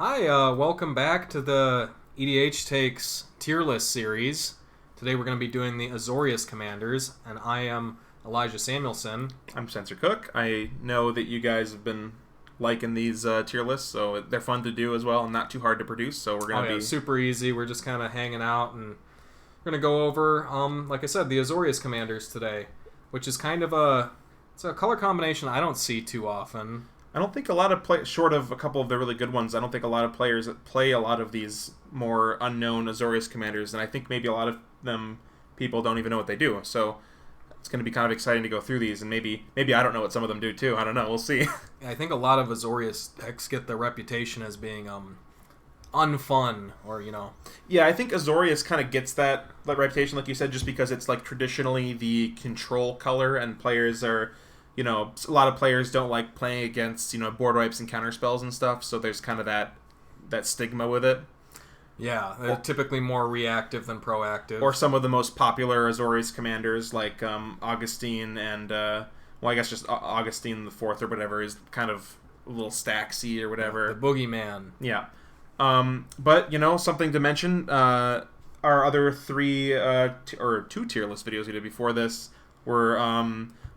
Hi, welcome back to the EDH Takes tier list series. Today we're going to be doing the Azorius commanders, and I am Elijah Samuelson. I'm Sensor Cook. I know that you guys have been liking these tier lists, so they're fun to do as well and not too hard to produce, so we're going to be... super easy. We're just kind of hanging out, and we're going to go over, like I said, the Azorius commanders today, which is kind of it's a color combination I don't see too often. I don't think a lot of short of a couple of the really good ones, I don't think a lot of players play a lot of these more unknown Azorius commanders, and I think maybe a lot of them people don't even know what they do. So it's going to be kind of exciting to go through these, and maybe I don't know what some of them do too. I don't know. We'll see. I think a lot of Azorius decks get the reputation as being unfun, or Yeah, I think Azorius kind of gets that reputation, like you said, just because it's like traditionally the control color, and players are. A lot of players don't like playing against, board wipes and counter spells and stuff, so there's kind of that stigma with it. Yeah, they're typically more reactive than proactive. Or some of the most popular Azorius commanders, like Augustin and, I guess just Augustin the Fourth or whatever, is kind of a little stacksy or whatever. The boogeyman. Yeah. But, something to mention, our other two tier list videos we did before this were...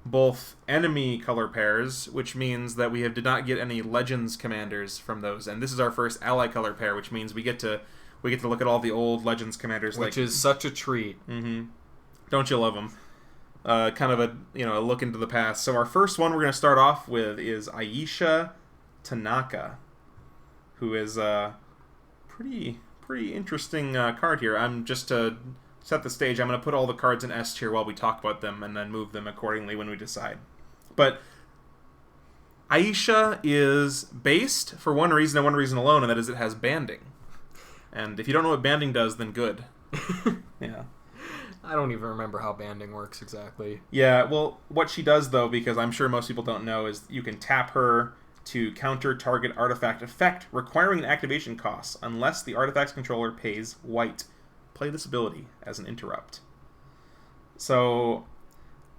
both enemy color pairs, which means that we did not get any Legends commanders from those, and this is our first ally color pair, which means we get to look at all the old Legends commanders, which is such a treat. Mm-hmm. Don't you love them? Kind of a look into the past. So our first one we're going to start off with is Ayesha Tanaka, who is a pretty interesting card here. I'm just to set the stage, I'm going to put all the cards in S tier while we talk about them and then move them accordingly when we decide. But Ayesha is based for one reason and one reason alone, and that is it has banding. And if you don't know what banding does, then good. Yeah. I don't even remember how banding works exactly. Yeah, well, what she does, though, because I'm sure most people don't know, is you can tap her to counter target artifact effect requiring an activation cost unless the artifact's controller pays white. Play this ability as an interrupt. So,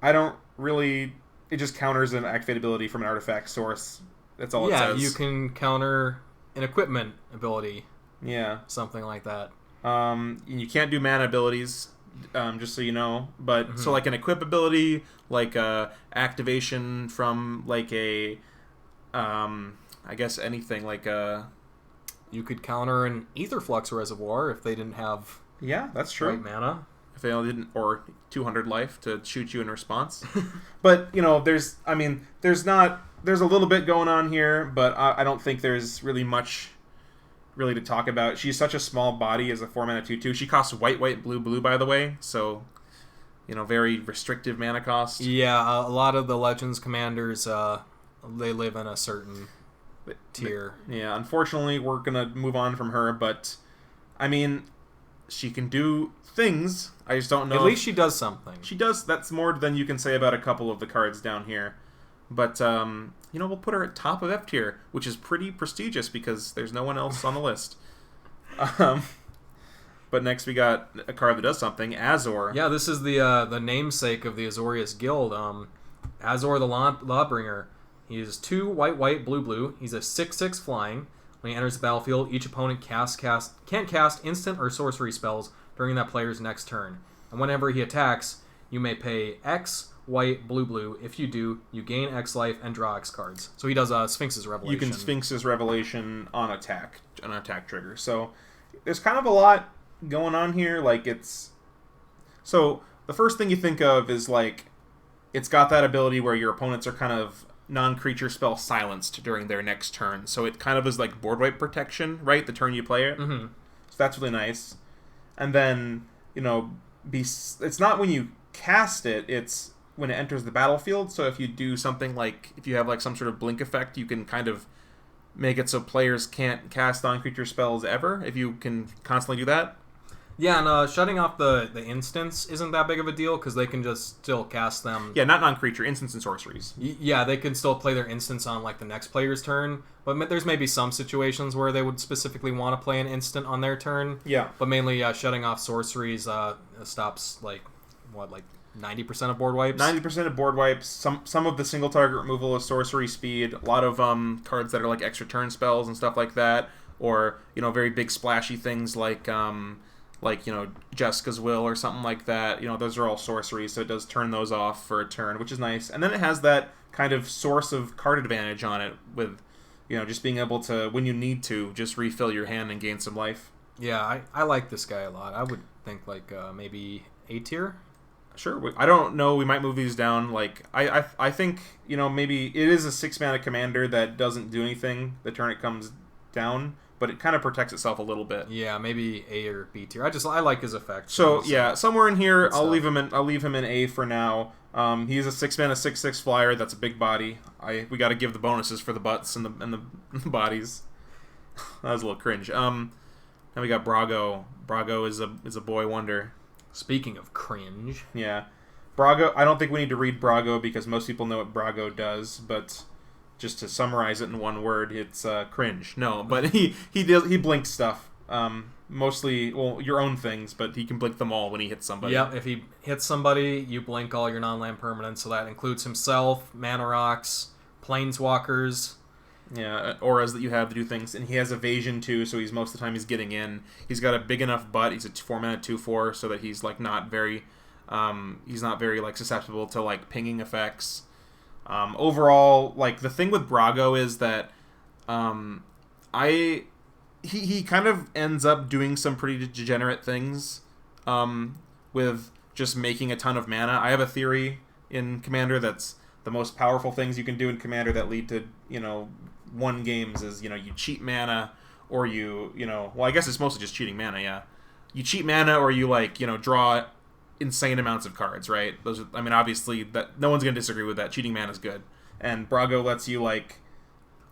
I don't really... It just counters an activate ability from an artifact source. That's all it says. Yeah, you can counter an equipment ability. Yeah. Something like that. You can't do mana abilities, just so you know. But, so like an equip ability, like activation from like a... I guess anything, like a... You could counter an Aetherflux Reservoir if they didn't have... Yeah, that's true. White mana. If they only didn't, or 200 life to shoot you in response. But, there's a little bit going on here, but I don't think there's really much really to talk about. She's such a small body as a 4-mana 2/2. She costs white, blue, by the way, so, very restrictive mana cost. Yeah, a lot of the Legends commanders, they live in a certain tier. Yeah, unfortunately, we're going to move on from her, but, she can do things. I just don't know. At least she does something. She does. That's more than you can say about a couple of the cards down here. But, we'll put her at top of F tier, which is pretty prestigious because there's no one else on the list. But next we got a card that does something, Azor. Yeah, this is the namesake of the Azorius Guild. Azor the Lawbringer. He is 2 white, blue. He's a 6/6 flying. When he enters the battlefield, each opponent can't cast instant or sorcery spells during that player's next turn. And whenever he attacks, you may pay X, white, blue. If you do, you gain X life and draw X cards. So he does Sphinx's Revelation. You can Sphinx's Revelation on an attack trigger. So there's kind of a lot going on here. So the first thing you think of is it's got that ability where your opponents are kind of non-creature spell silenced during their next turn. So it kind of is like board wipe protection, right? The turn you play it. Mm-hmm. So that's really nice. And then, it's not when you cast it, it's when it enters the battlefield. So if you do something if you have some sort of blink effect, you can kind of make it so players can't cast non-creature spells ever, if you can constantly do that. Yeah, and shutting off the instants isn't that big of a deal, because they can just still cast them. Yeah, not non-creature, instants and sorceries. Yeah, they can still play their instants on the next player's turn, but there's maybe some situations where they would specifically want to play an instant on their turn. Yeah. But mainly shutting off sorceries stops 90% of board wipes? 90% of board wipes. Some of the single target removal is sorcery speed. A lot of cards that are extra turn spells and stuff like that. or very big splashy things like Jessica's Will or something like that. Those are all sorceries, so it does turn those off for a turn, which is nice. And then it has that kind of source of card advantage on it with just being able to, when you need to, just refill your hand and gain some life. Yeah, I like this guy a lot. I would think maybe A tier. Sure. I don't know. We might move these down. I think maybe it is a 6-mana commander that doesn't do anything the turn it comes down, but it kind of protects itself a little bit. Yeah, maybe A or B tier. I like his effect. So somewhere in here, I'll leave him in A for now. He's a 6-mana 6/6 flyer. That's a big body. We got to give the bonuses for the butts and the bodies. That was a little cringe. Then we got Brago. Brago is a boy wonder. Speaking of cringe. Yeah. Brago, I don't think we need to read Brago because most people know what Brago does, but just to summarize it in one word, it's cringe. No, but he blinks stuff. Mostly, your own things, but he can blink them all when he hits somebody. Yep, if he hits somebody, you blink all your non-land permanents, so that includes himself, mana rocks, planeswalkers. Yeah, auras that you have to do things, and he has evasion too, so most of the time he's getting in. He's got a big enough butt. He's a 4-mana 2/4, so that he's not very susceptible to pinging effects. Overall, the thing with Brago is that he kind of ends up doing some pretty degenerate things with just making a ton of mana. I have a theory in Commander that's the most powerful things you can do in Commander that lead to 1 games is you cheat mana, or I guess it's mostly just cheating mana. Yeah, you cheat mana, or you draw insane amounts of cards, right? Those are, obviously that no one's gonna disagree with that. Cheating mana is good, and Brago lets you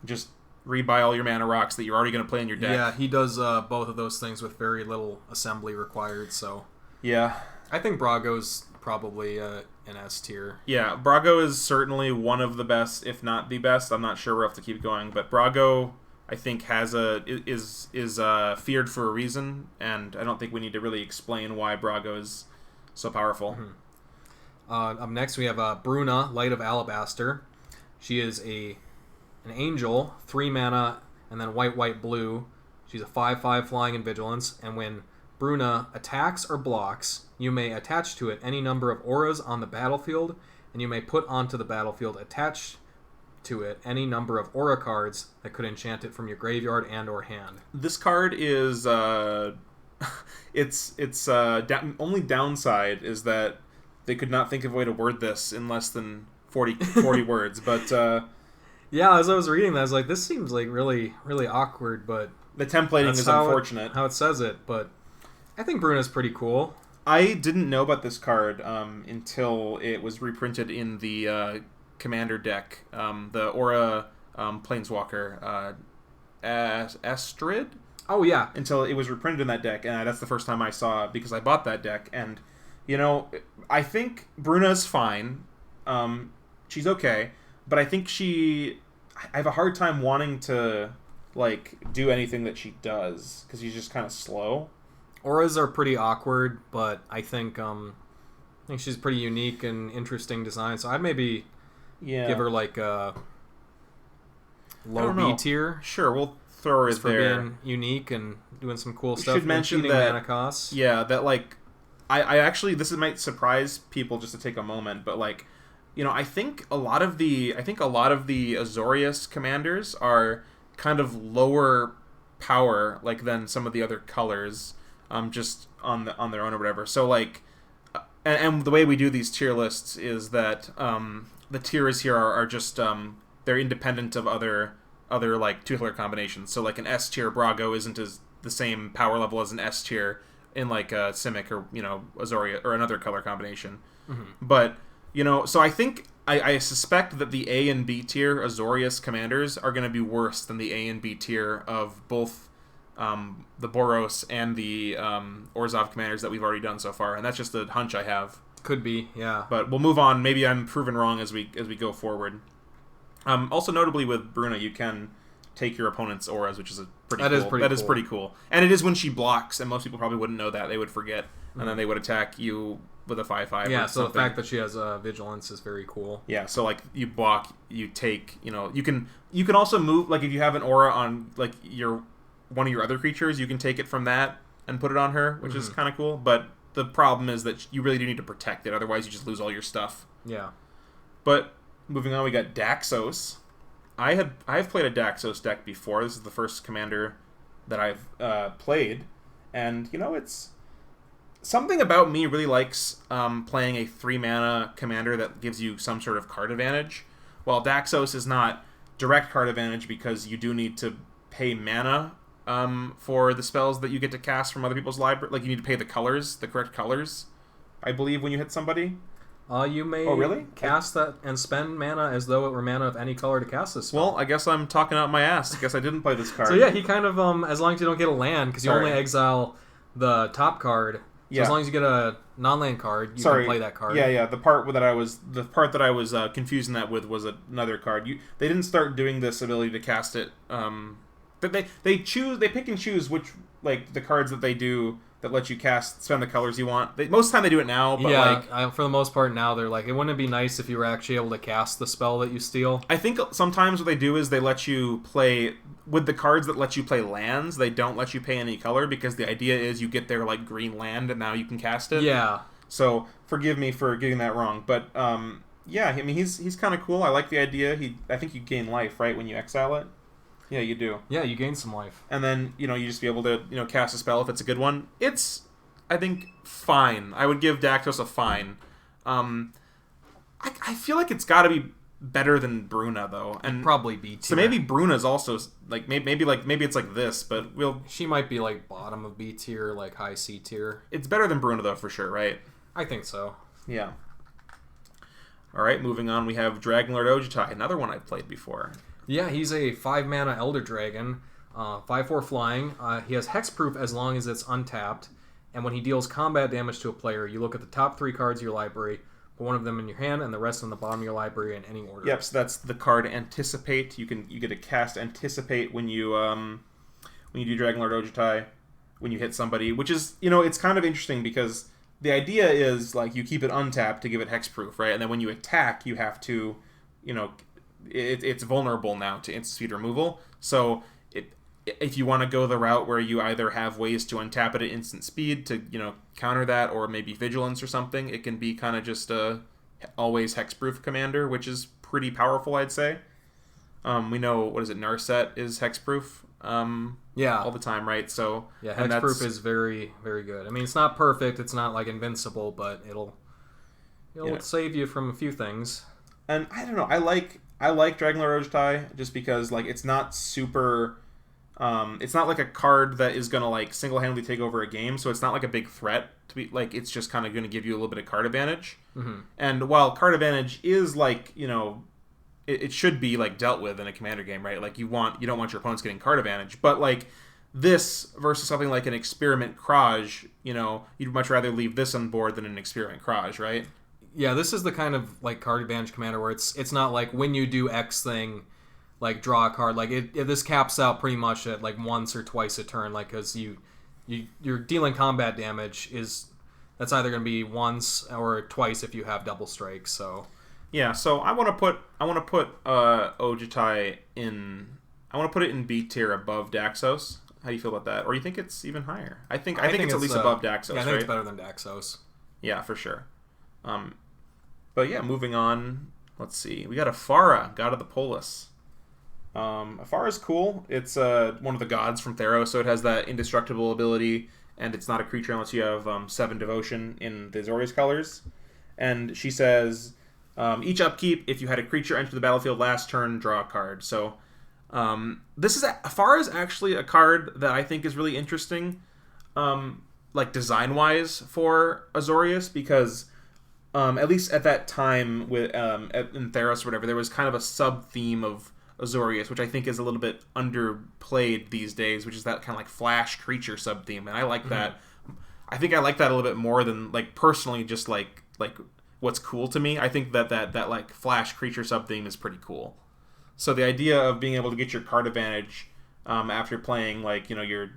just rebuy all your mana rocks that you're already gonna play in your deck. Yeah, he does both of those things with very little assembly required. So yeah, I think Brago's probably an S tier. Yeah, Brago is certainly one of the best, if not the best. I'm not sure we'll have to keep going, but Brago, I think, is feared for a reason, and I don't think we need to really explain why Brago is so powerful. Mm-hmm. Up next, we have Bruna, Light of Alabaster. She is an angel, 3 mana, and then white, blue. She's a 5/5 flying and vigilance, and when Bruna attacks or blocks, you may attach to it any number of auras on the battlefield, and you may put onto the battlefield attached to it any number of aura cards that could enchant it from your graveyard and or hand. This card is only downside is that they could not think of a way to word this in less than 40 words, but yeah, as I was reading that, I was like, this seems really awkward, but the templating is unfortunate. How it says it, but I think Bruna's pretty cool. I didn't know about this card until it was reprinted in the Commander deck. The Aura Planeswalker Astrid? Oh, yeah. Until it was reprinted in that deck, and that's the first time I saw it because I bought that deck. And, I think Bruna's fine. She's okay. But I think I have a hard time wanting to, do anything that she does because she's just kind of slow. Auras are pretty awkward, but I think she's pretty unique and interesting design. So I'd maybe give her a low B tier. Sure, we'll throw her for there. Being unique and doing some cool stuff. Should mention that mana costs. Yeah, that I actually this might surprise people just to take a moment, but I think a lot of the Azorius commanders are kind of lower power than some of the other colors. Just on their own or whatever. So and the way we do these tier lists is that the tiers here are just they're independent of other 2-color combinations. So an S tier Brago isn't the same power level as an S tier in a Simic or Azoria or another color combination. Mm-hmm. But so I think I suspect that the A and B tier Azorius commanders are going to be worse than the A and B tier of both the Boros and the Orzhov commanders that we've already done so far, and that's just a hunch I have. Could be, yeah. But we'll move on. Maybe I'm proven wrong as we go forward. Also, notably with Bruna, you can take your opponent's auras, which is pretty cool. And it is when she blocks, and most people probably wouldn't know that. They would forget, and then they would attack you with a 5/5. Yeah. Or so something. the fact that she has vigilance is very cool. Yeah. So you block, you take. You can also move if you have an aura on your one of your other creatures, you can take it from that and put it on her, which is kind of cool. But the problem is that you really do need to protect it, otherwise you just lose all your stuff. Yeah. But moving on, we got Daxos. I've played a Daxos deck before. This is the first commander that I've played, and it's something about me really likes playing a 3-mana commander that gives you some sort of card advantage. While Daxos is not direct card advantage because you do need to pay mana for the spells that you get to cast from other people's library. Like, you need to pay the correct colors, I believe, when you hit somebody. You may really? cast that and spend mana as though it were mana of any color to cast this spell. Well, I guess I'm talking out my ass. I guess I didn't play this card. So yeah, he kind of, as long as you don't get a land, because you only exile the top card. So as long as you get a non-land card, you can play that card. Yeah. The part that I was confusing that with was another card. They didn't start doing this ability to cast it. They pick and choose which, like, the cards that they do that let you spend the colors you want. Most of the time they do it now, but for the most part now they're like, it wouldn't be nice if you were actually able to cast the spell that you steal. I think sometimes what they do is they let you play with the cards that let you play lands. They don't let you pay any color because the idea is you get their, like, green land and now you can cast it. Yeah. So forgive me for getting that wrong, but yeah, I mean he's kind of cool. I like the idea. I think you gain life, right, when you exile it. Yeah, you do. Yeah, you gain some life. And then, you just be able to, cast a spell if it's a good one. It's, I think, fine. I would give Daxos a fine. I feel like it's got to be better than Bruna, though. And probably B tier. So maybe Bruna's also, like, maybe it's like this, but she might be, like, bottom of B tier, like, high C tier. It's better than Bruna, though, for sure, right? I think so. Yeah. All right, moving on, we have Dragonlord Ojutai, another one I've played before. Yeah, he's a 5-mana Elder Dragon, 5/4 flying. He has hexproof as long as it's untapped, and when he deals combat damage to a player, you look at the top 3 cards of your library, put one of them in your hand, and the rest on the bottom of your library in any order. Yep, so that's the card Anticipate. You get to cast Anticipate when you do Dragonlord Ojutai, when you hit somebody, which is, it's kind of interesting because the idea is, like, you keep it untapped to give it hexproof, right? And then when you attack, you have to, it's vulnerable now to instant speed removal. So if you want to go the route where you either have ways to untap it at instant speed to counter that, or maybe vigilance or something, it can be kind of just a always hexproof commander, which is pretty powerful, I'd say. We know, what is it, Narset is hexproof all the time, right? So yeah, hexproof is very, very good. I mean, it's not perfect, it's not like invincible, but it'll save you from a few things. And I don't know, I like Dragonlord Ojutai just because, like, it's not super. It's not like a card that is gonna, like, single-handedly take over a game, so it's not like a big threat to be, like, it's just kind of gonna give you a little bit of card advantage. Mm-hmm. And while card advantage is, like, it should be, like, dealt with in a commander game, right? Like, you don't want your opponents getting card advantage, but, like, this versus something like an Experiment Kraj, you'd much rather leave this on board than an Experiment Kraj, right? Yeah, this is the kind of, like, card advantage commander where it's not like when you do X thing, like, draw a card. Like, this caps out pretty much at, like, once or twice a turn, like, because you're dealing combat damage that's either going to be once or twice if you have double strike. So yeah, so I want to put Ojutai in. I want to put it in B tier above Daxos. How do you feel about that? Or you think it's even higher? I think it's at least above Daxos. Yeah, I think right? It's better than Daxos. Yeah, for sure. But yeah, moving on. Let's see. We got Ephara, God of the Polis. Ephara's cool. It's one of the gods from Theros, so it has that indestructible ability, and it's not a creature unless you have 7 devotion in the Azorius colors. And she says, each upkeep, if you had a creature enter the battlefield last turn, draw a card. So Ephara is actually a card that I think is really interesting, like design-wise for Azorius, because at least at that time with in Theros or whatever, there was kind of a sub-theme of Azorius, which I think is a little bit underplayed these days, which is that kind of like flash creature sub-theme, and I like that. I think I like that a little bit more than, like, personally, just like what's cool to me. I think that like flash creature sub-theme is pretty cool. So the idea of being able to get your card advantage after playing, like, your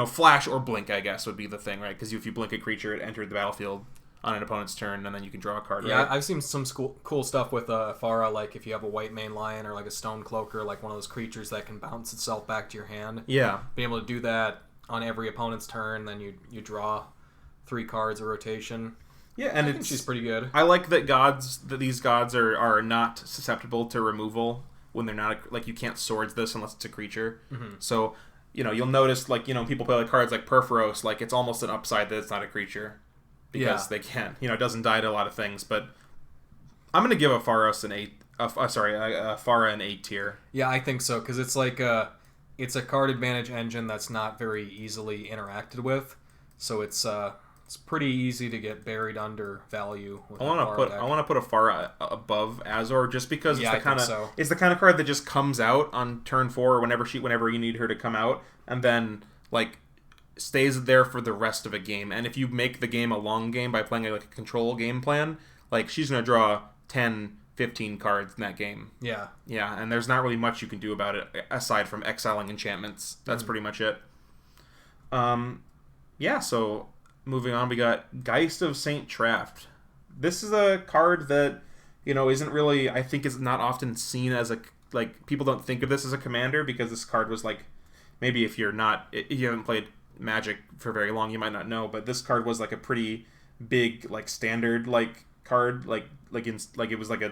flash or blink, I guess, would be the thing, right? Because if you blink a creature, it entered the battlefield on an opponent's turn, and then you can draw a card. Yeah, right? I've seen some cool stuff with Ephara, like if you have a white main lion or like a stone cloaker, like one of those creatures that can bounce itself back to your hand. Yeah. Being able to do that on every opponent's turn, then you draw 3 cards a rotation. Yeah, and I think she's pretty good. I like that these gods are not susceptible to removal when they're not like you can't swords this unless it's a creature. Mm-hmm. So you'll notice like people play like cards like Perforos, like it's almost an upside that it's not a creature because they can't. It doesn't die to a lot of things. But I'm gonna give Apharos an 8. Ephara an 8 tier. Yeah, I think so because it's like it's a card advantage engine that's not very easily interacted with, so it's pretty easy to get buried under value. I want to put Ephara above Azor just because it's the kind of card that just comes out on turn 4 or whenever you need her to come out, and then like stays there for the rest of a game. And if you make the game a long game by playing like a control game plan, like she's gonna draw 10, 15 cards in that game. Yeah. Yeah, and there's not really much you can do about it aside from exiling enchantments. That's pretty much it. Yeah, so moving on, we got Geist of St. Traft. This is a card that, isn't really, I think is not often seen as people don't think of this as a commander because this card was like, maybe if you haven't played Magic for very long, you might not know, but this card was like a pretty big, like standard, like card, like it was like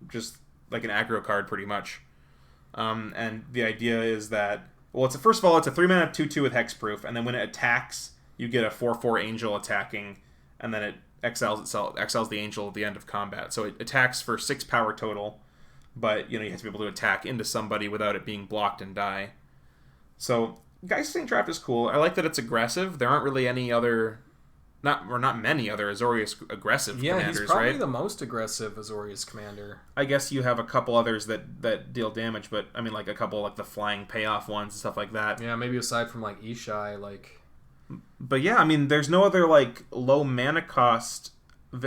just like an aggro card pretty much. And the idea is that, well, first of all, it's a 3-mana 2/2 with hexproof, and then when it attacks, you get a 4/4 angel attacking, and then it exiles the angel at the end of combat. So it attacks for 6 power total, but you have to be able to attack into somebody without it being blocked and die. So Geist of St. Traft is cool. I like that it's aggressive. There aren't really any other, not many other Azorius aggressive commanders, right? He's probably the most aggressive Azorius commander. I guess you have a couple others that deal damage, but I mean like a couple like the flying payoff ones and stuff like that. Yeah, maybe aside from like Ishai, like. But yeah, I mean, there's no other like low mana cost.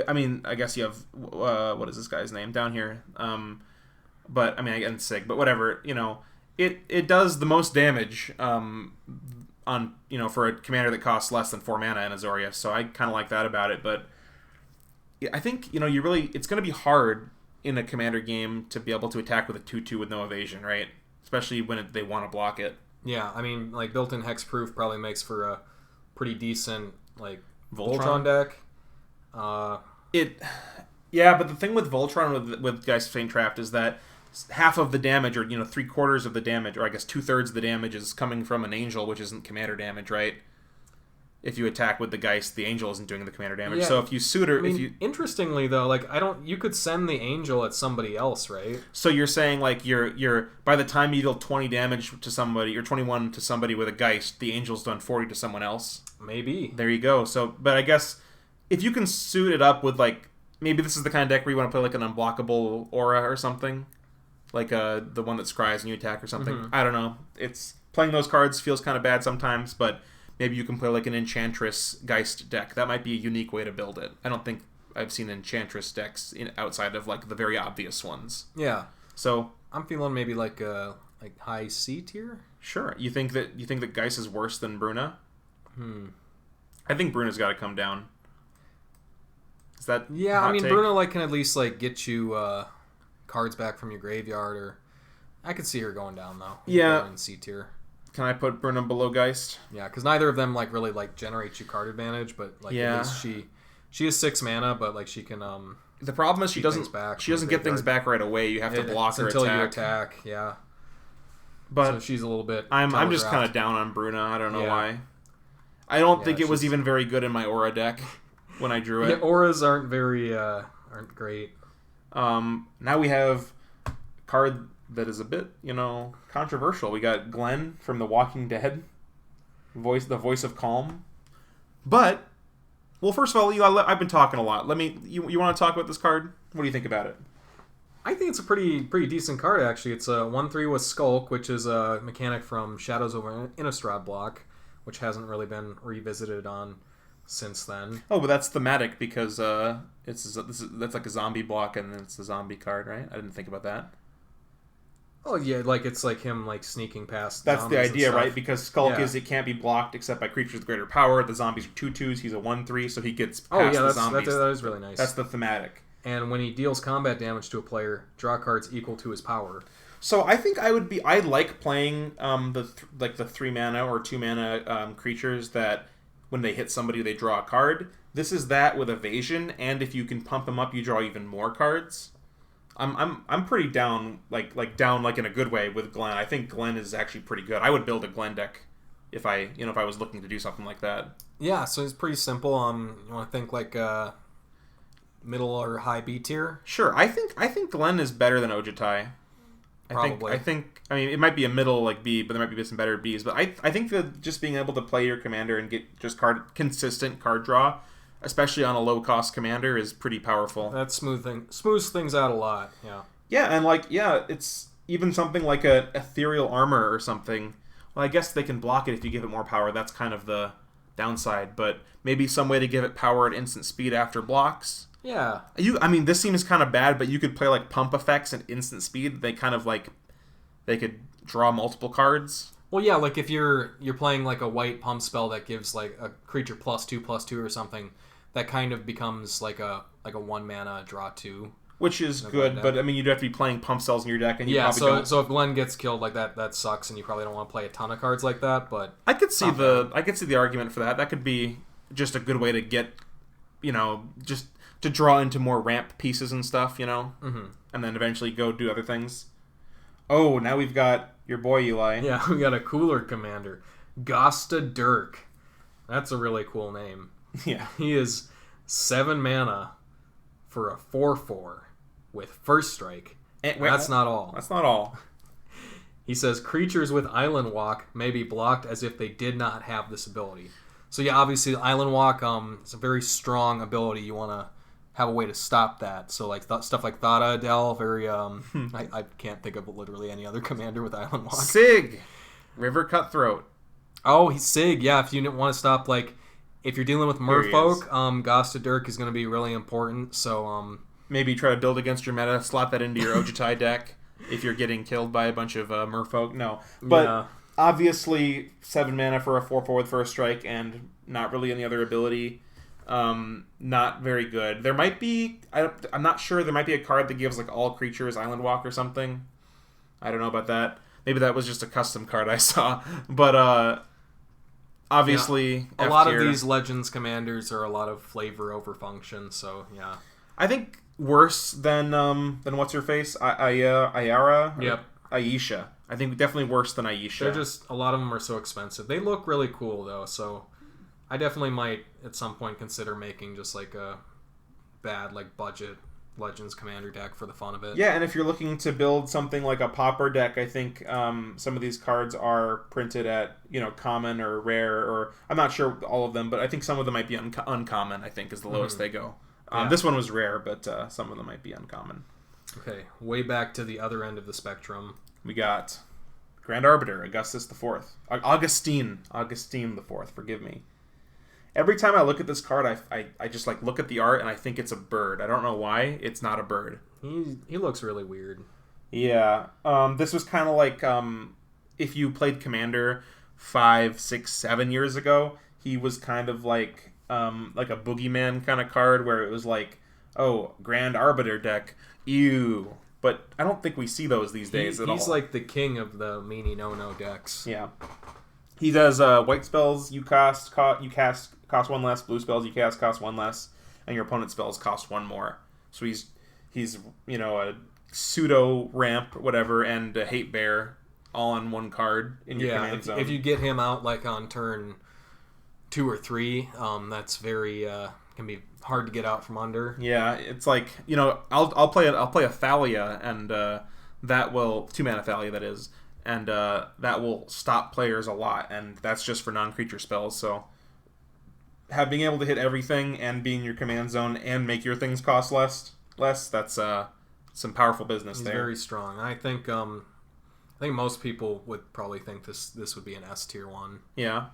I mean, I guess you have what is this guy's name down here? But I mean, again, Sig. But whatever, it does the most damage on for a commander that costs less than 4 mana in Azorius. So I kind of like that about it. But I think it's going to be hard in a commander game to be able to attack with a 2/2 with no evasion, right? Especially when they want to block it. Yeah, I mean, like built-in hexproof probably makes for a pretty decent like Voltron deck. Yeah, but the thing with Voltron with Geist of St. Traft is that half of the damage, or 3/4 of the damage, or I guess 2/3 of the damage is coming from an angel, which isn't commander damage, right? If you attack with the Geist, the angel isn't doing the commander damage. Yeah. So if you suit her, interestingly though, like you could send the angel at somebody else, right? So you're saying like you're by the time you deal 20 damage to somebody, or 21 to somebody with a Geist, the angel's done 40 to someone else. Maybe. There you go. So, but I guess if you can suit it up with like, maybe this is the kind of deck where you want to play like an unblockable aura or something, like the one that scries and you attack or something. Mm-hmm. I don't know. It's playing those cards feels kind of bad sometimes, but maybe you can play like an Enchantress Geist deck. That might be a unique way to build it. I don't think I've seen Enchantress decks outside of like the very obvious ones. Yeah. So I'm feeling maybe like high C tier. Sure. You think that Geist is worse than Bruna? I think Bruna's got to come down. Is that I mean, take? Bruna can at least get you cards back from your graveyard, or I could see her going down though. Yeah. In C tier. Can I put Bruna below Geist? Yeah, because neither of them really generate you card advantage, but at least she is 6 mana, but she can The problem is she doesn't get things back right away. You have to block her until attack. you attack. Yeah. But so she's a little bit. I'm just kind of down on Bruna. I don't know why. I don't think it was even very good in my aura deck when I drew it. Yeah, auras aren't aren't great. Now we have a card that is a bit, controversial. We got Glenn from The Walking Dead, the voice of calm. But, well, first of all, I've been talking a lot. You want to talk about this card? What do you think about it? I think it's a pretty decent card, actually. It's a 1/3 with Skulk, which is a mechanic from Shadows over Innistrad block, which hasn't really been revisited on since then. Oh, but that's thematic because that's like a zombie block and it's a zombie card, right? I didn't think about that. Oh yeah, like it's like him like sneaking past. That's the zombies and idea, stuff. right? Because Skulk Yeah. is it can't be blocked except by creatures with greater power. The zombies are 2/2s. He's a 1/3, so he gets past Oh yeah, the zombies. that is really nice. That's the thematic. And when he deals combat damage to a player, draw cards equal to his power. So I think I like playing the 3 mana or 2 mana creatures that when they hit somebody they draw a card. This is that with evasion, and if you can pump them up, you draw even more cards. I'm pretty down down in a good way with Glenn. I think Glenn is actually pretty good. I would build a Glenn deck if I was looking to do something like that. Yeah, so it's pretty simple. You want to think like middle or high B tier? Sure, I think Glenn is better than Ojutai. Probably. I think it might be a middle like B, but there might be some better Bs. But I think that just being able to play your commander and get just consistent card draw, especially on a low cost commander, is pretty powerful. That smooths things out a lot. Yeah. Yeah, and it's even something like a ethereal armor or something. Well, I guess they can block it if you give it more power. That's kind of the downside, but maybe some way to give it power at instant speed after blocks. Yeah. This seems kind of bad, but you could play like pump effects and instant speed. They kind of they could draw multiple cards. Well, yeah, like if you're playing like a white pump spell that gives like a creature +2/+2 or something, that kind of becomes like a 1 mana draw 2. Which is good, but you'd have to be playing pump spells in your deck, and you probably don't. So if Glenn gets killed like that sucks, and you probably don't want to play a ton of cards like that. But I could see the argument for that. That could be just a good way to get, just to draw into more ramp pieces and stuff, mm-hmm. and then eventually go do other things. Oh, now we've got your boy Eli. Yeah, we got a cooler commander, Gosta Dirk. That's a really cool name. Yeah, he is 7 mana for a 4/4 with first strike. That's not all. That's not all. He says creatures with Island Walk may be blocked as if they did not have this ability. So yeah, obviously Island Walk is a very strong ability. You want to have a way to stop that. So like stuff like Thada Adel, very I can't think of literally any other commander with Island Walk. Sig, River Cutthroat. Oh, he's Sig. Yeah, if you want to stop if you're dealing with Merfolk, Gosta Dirk is going to be really important. So maybe try to build against your meta, slot that into your Ojutai deck if you're getting killed by a bunch of Merfolk. No, but obviously 7 mana for a 4/4 with first strike and not really any other ability. Not very good. There might be, I'm not sure, there might be a card that gives all creatures Island Walk or something. I don't know about that. Maybe that was just a custom card I saw. But obviously, a lot of these Legends commanders are a lot of flavor over function. So yeah, I think worse than what's her face, Ayara. Yep, Ayesha. I think definitely worse than Ayesha. They're just, a lot of them are so expensive. They look really cool though, so I definitely might at some point consider making just a bad budget Legends commander deck for the fun of it. Yeah, and if you're looking to build something like a Pauper deck, I think some of these cards are printed at common or rare, or I'm not sure all of them, but I think some of them might be uncommon. I think is the lowest they go. This one was rare, but some of them might be uncommon. Okay, way back to the other end of the spectrum, we got Grand Arbiter, Augustus the Fourth, Augustin the Fourth. Forgive me. Every time I look at this card, I just look at the art and I think it's a bird. I don't know why. It's not a bird. He looks really weird. Yeah. This was kind of if you played Commander 5, 6, 7 years ago, he was kind of like a boogeyman kind of card where it was Grand Arbiter deck, ew. But I don't think we see those these days at all. He's like the king of the meanie no-no decks. Yeah. He does white spells you cast cost 1 less, blue spells you cast cost 1 less, and your opponent's spells cost 1 more. So he's a pseudo ramp whatever and a hate bear all on one card in your command zone. If you get him out on turn 2 or 3, that's very can be hard to get out from under. Yeah, it's I'll play a Thalia, and that will 2 mana Thalia that is. And that will stop players a lot, and that's just for non-creature spells. So, being able to hit everything and be in your command zone and make your things cost less, that's some powerful business. He's there. Very strong. I think most people would probably think this would be an S tier one. Yeah.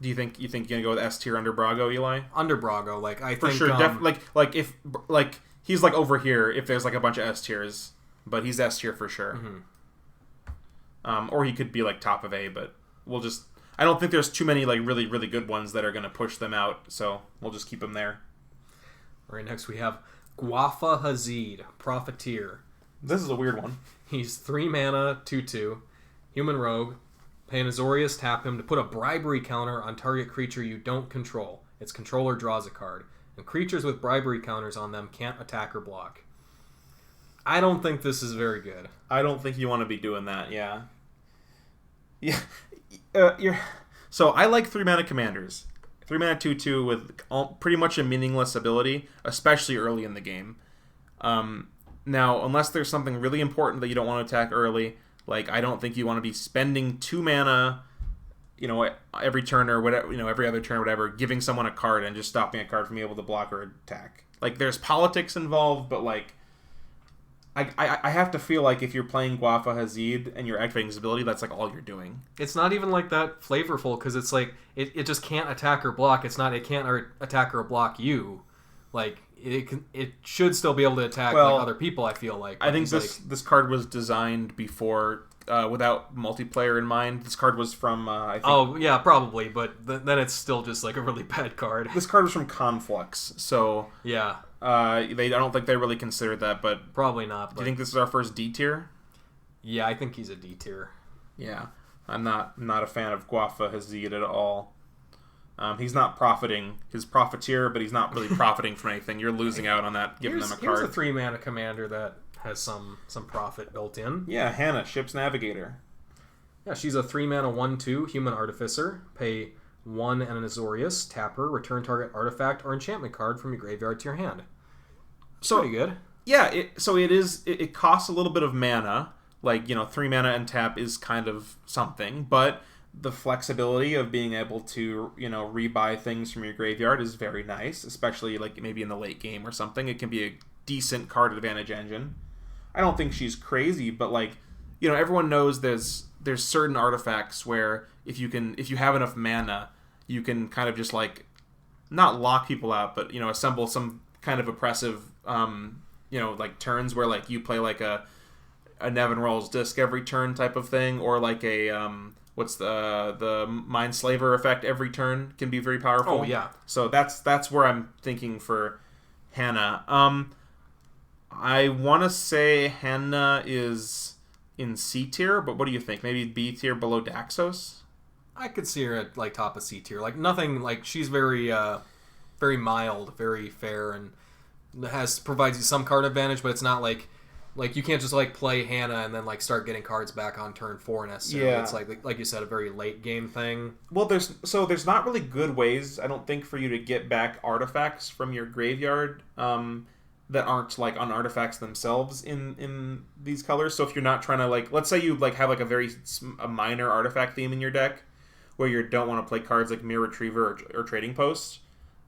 Do you think you're gonna go with S tier under Brago, Eli? Under Brago, I for think sure. If he's over here, if there's a bunch of S tiers, but he's S tier for sure. Mm-hmm. Or he could be like top of A, but we'll just... I don't think there's too many like really, really good ones that are going to push them out, so we'll just keep them there. All right, next we have Gwafa Hazid, Profiteer. This is a weird one. He's 3 mana, 2/2, human rogue. Pay an Azorius, tap him to put a bribery counter on target creature you don't control. Its controller draws a card. And creatures with bribery counters on them can't attack or block. I don't think this is very good. I don't think you want to be doing that, yeah. Yeah. So I like 3 mana commanders. 3 mana 2/2 with pretty much a meaningless ability, especially early in the game. Now, unless there's something really important that you don't want to attack early, like I don't think you want to be spending 2 mana, every turn or whatever, every other turn or whatever, giving someone a card and just stopping a card from being able to block or attack. Like there's politics involved, but like I have to feel like if you're playing Gwafa Hazid and you're activating his ability, that's like all you're doing. It's not even like that flavorful because it's like it just can't attack or block. It can't attack or block you. Like it should still be able to attack like other people. I feel like. I think this card was designed before without multiplayer in mind. This card was from I think. Oh yeah, probably, but then it's still just like a really bad card. This card was from Conflux, so yeah. I don't think they really considered that, but probably not. Do you think this is our first D tier? Yeah, I think he's a D tier. Yeah, I'm not a fan of Gwafa Hazid at all. He's not profiting. His Profiteer, but he's not really profiting from anything. You're losing out on that, giving them a card. Here's a 3 mana commander that has some profit built in. Yeah, Hanna, Ship's Navigator. Yeah, she's a 3 mana 1/2 human artificer. Pay 1 and an Azorius, tap her, return target artifact or enchantment card from your graveyard to your hand. So, pretty good. Yeah, it costs a little bit of mana. Like, 3 mana and tap is kind of something, but the flexibility of being able to, rebuy things from your graveyard is very nice, especially like maybe in the late game or something. It can be a decent card advantage engine. I don't think she's crazy, but like, everyone knows there's certain artifacts where if you have enough mana, you can kind of just like not lock people out, but assemble some kind of oppressive like turns where like you play like a Nevin Rolls disc every turn type of thing, or like a what's the Mind Slaver effect every turn can be very powerful. Oh yeah. So that's where I'm thinking for Hanna. I want to say Hanna is in C tier, but what do you think? Maybe B tier below Daxos? I could see her at like top of C tier. Like nothing, like she's very very mild, very fair, and provides you some card advantage, but it's not like you can't just like play Hanna and then like start getting cards back on turn 4 necessarily. Yeah. It's like you said, a very late game thing. Well, there's not really good ways, I don't think, for you to get back artifacts from your graveyard that aren't like on artifacts themselves in these colors. So if you're not trying to like, let's say you like have like a minor artifact theme in your deck where you don't want to play cards like Mirror Retriever or Trading Post,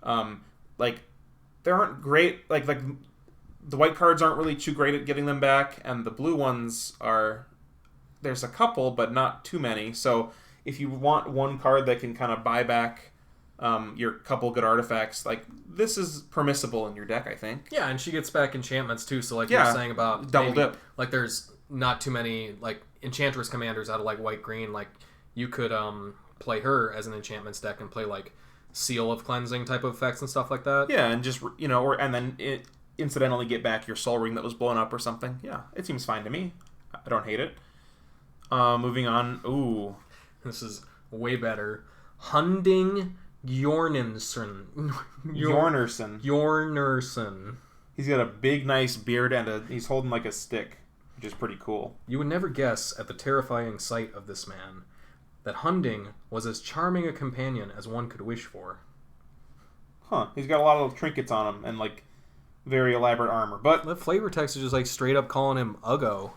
like there aren't great like the white cards aren't really too great at getting them back, and the blue ones there's a couple but not too many. So if you want one card that can kind of buy back your couple good artifacts, like this is permissible in your deck, I think. Yeah, and she gets back enchantments too, so like you're saying about double dip, like there's not too many like Enchantress commanders out of like white green. Like you could play her as an enchantments deck and play like Seal of Cleansing type of effects and stuff like that. Yeah, and just and then incidentally get back your Soul Ring that was blown up or something. Yeah, it seems fine to me. I don't hate it. Moving on. Ooh, this is way better. Hunding Gjornersen. Gjornersen. He's got a big, nice beard and he's holding like a stick, which is pretty cool. You would never guess at the terrifying sight of this man that Hunding was as charming a companion as one could wish for. Huh. He's got a lot of trinkets on him and like very elaborate armor, but the flavor text is just like straight up calling him Uggo.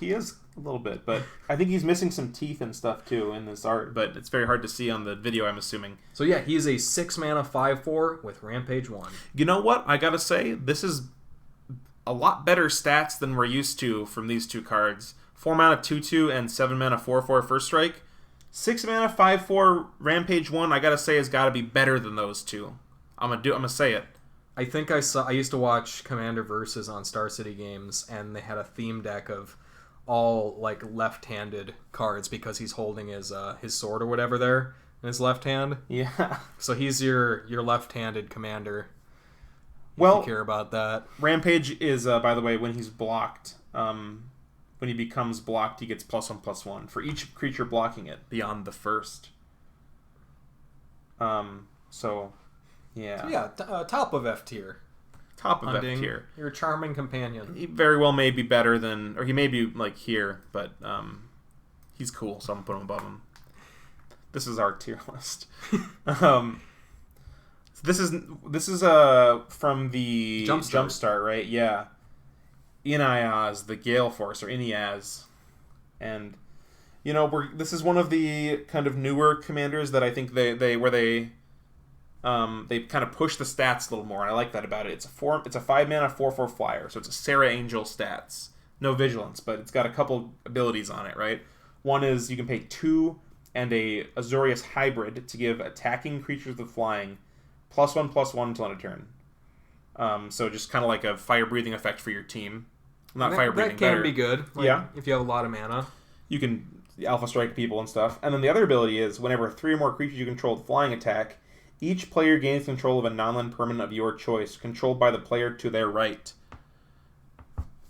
He is a little bit, but I think he's missing some teeth and stuff too in this art, but it's very hard to see on the video, I'm assuming. So yeah, he is a 6 mana 5/4 with Rampage 1. You know what? I gotta say, this is a lot better stats than we're used to from these two cards. 4 mana 2/2 and 7 mana 4/4 First Strike. 6 mana 5/4 Rampage 1, I gotta say, has gotta be better than those two. I'm gonna say it. I think I used to watch Commander Versus on Star City Games, and they had a theme deck of all like left-handed cards because he's holding his sword or whatever there in his left hand. Yeah. So he's your left-handed commander. Well, if you care about that. Rampage is, by the way, when he's blocked. When he becomes blocked, he gets +1/+1 for each creature blocking it beyond the first. So, yeah. So yeah, top of F tier. Top of Hunding, F tier. Your charming companion. He very well may be better than, or he may be like here, but he's cool, so I'm gonna put him above him. This is our tier list. This is from the Jumpstart, right? Yeah. Inniaz, the Gale Force, or Inniaz, and this is one of the kind of newer commanders that I think they kind of push the stats a little more, and I like that about it. It's a 5-mana 4/4 flyer, so it's a Sarah Angel stats, no vigilance, but it's got a couple abilities on it, right? One is you can pay 2 and a Azorius hybrid to give attacking creatures with flying +1/+1 until end of turn. So just kind of like a fire breathing effect for your team. Not fire breathing. That can be good. Yeah. If you have a lot of mana. You can alpha strike people and stuff. And then the other ability is whenever 3 or more creatures you control flying attack, each player gains control of a non-land permanent of your choice, controlled by the player to their right.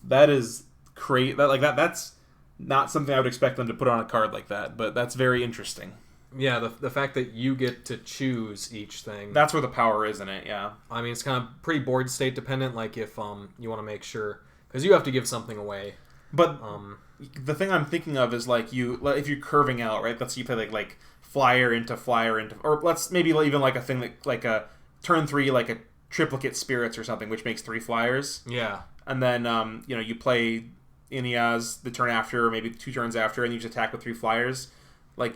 That is crazy. That's not something I would expect them to put on a card like that, but that's very interesting. Yeah, the fact that you get to choose each thing. That's where the power is in it, yeah. I mean, it's kind of pretty board state dependent, like if you want to make sure... Because you have to give something away. But the thing I'm thinking of is if you're curving out, right? Let's say you play like flyer into, or let's maybe even like a thing that like a turn 3 like a triplicate spirits or something, which makes 3 flyers. Yeah. And then you play Inniaz the turn after, or maybe 2 turns after, and you just attack with 3 flyers. Like,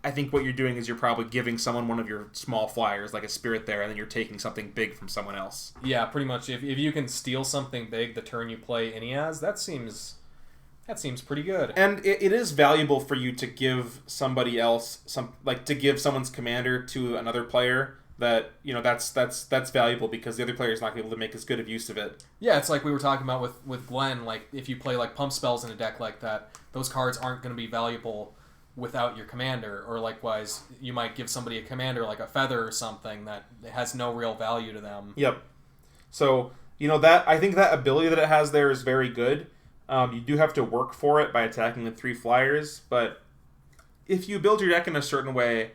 I think what you're doing is you're probably giving someone one of your small flyers, like a spirit there, and then you're taking something big from someone else. Yeah, pretty much. If you can steal something big the turn you play Inniaz, that seems pretty good. And it is valuable for you to give somebody else to give someone's commander to another player. That that's valuable because the other player is not able to make as good of use of it. Yeah, it's like we were talking about with Glenn. Like if you play like pump spells in a deck like that, those cards aren't going to be valuable without your commander, or likewise you might give somebody a commander like a feather or something that has no real value to them. Yep. So that I think that ability that it has there is very good. You do have to work for it by attacking with 3 flyers, but if you build your deck in a certain way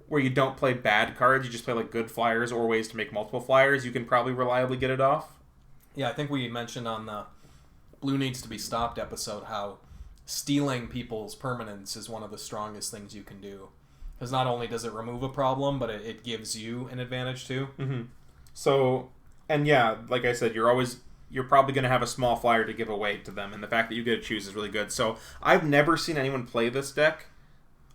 where you don't play bad cards, you just play like good flyers or ways to make multiple flyers, you can probably reliably get it off. Yeah, I think we mentioned on the Blue Needs to Be Stopped episode how stealing people's permanents is one of the strongest things you can do. Because not only does it remove a problem, but it gives you an advantage too. Mm-hmm. So, and yeah, like I said, you're probably going to have a small flyer to give away to them, and the fact that you get to choose is really good. So I've never seen anyone play this deck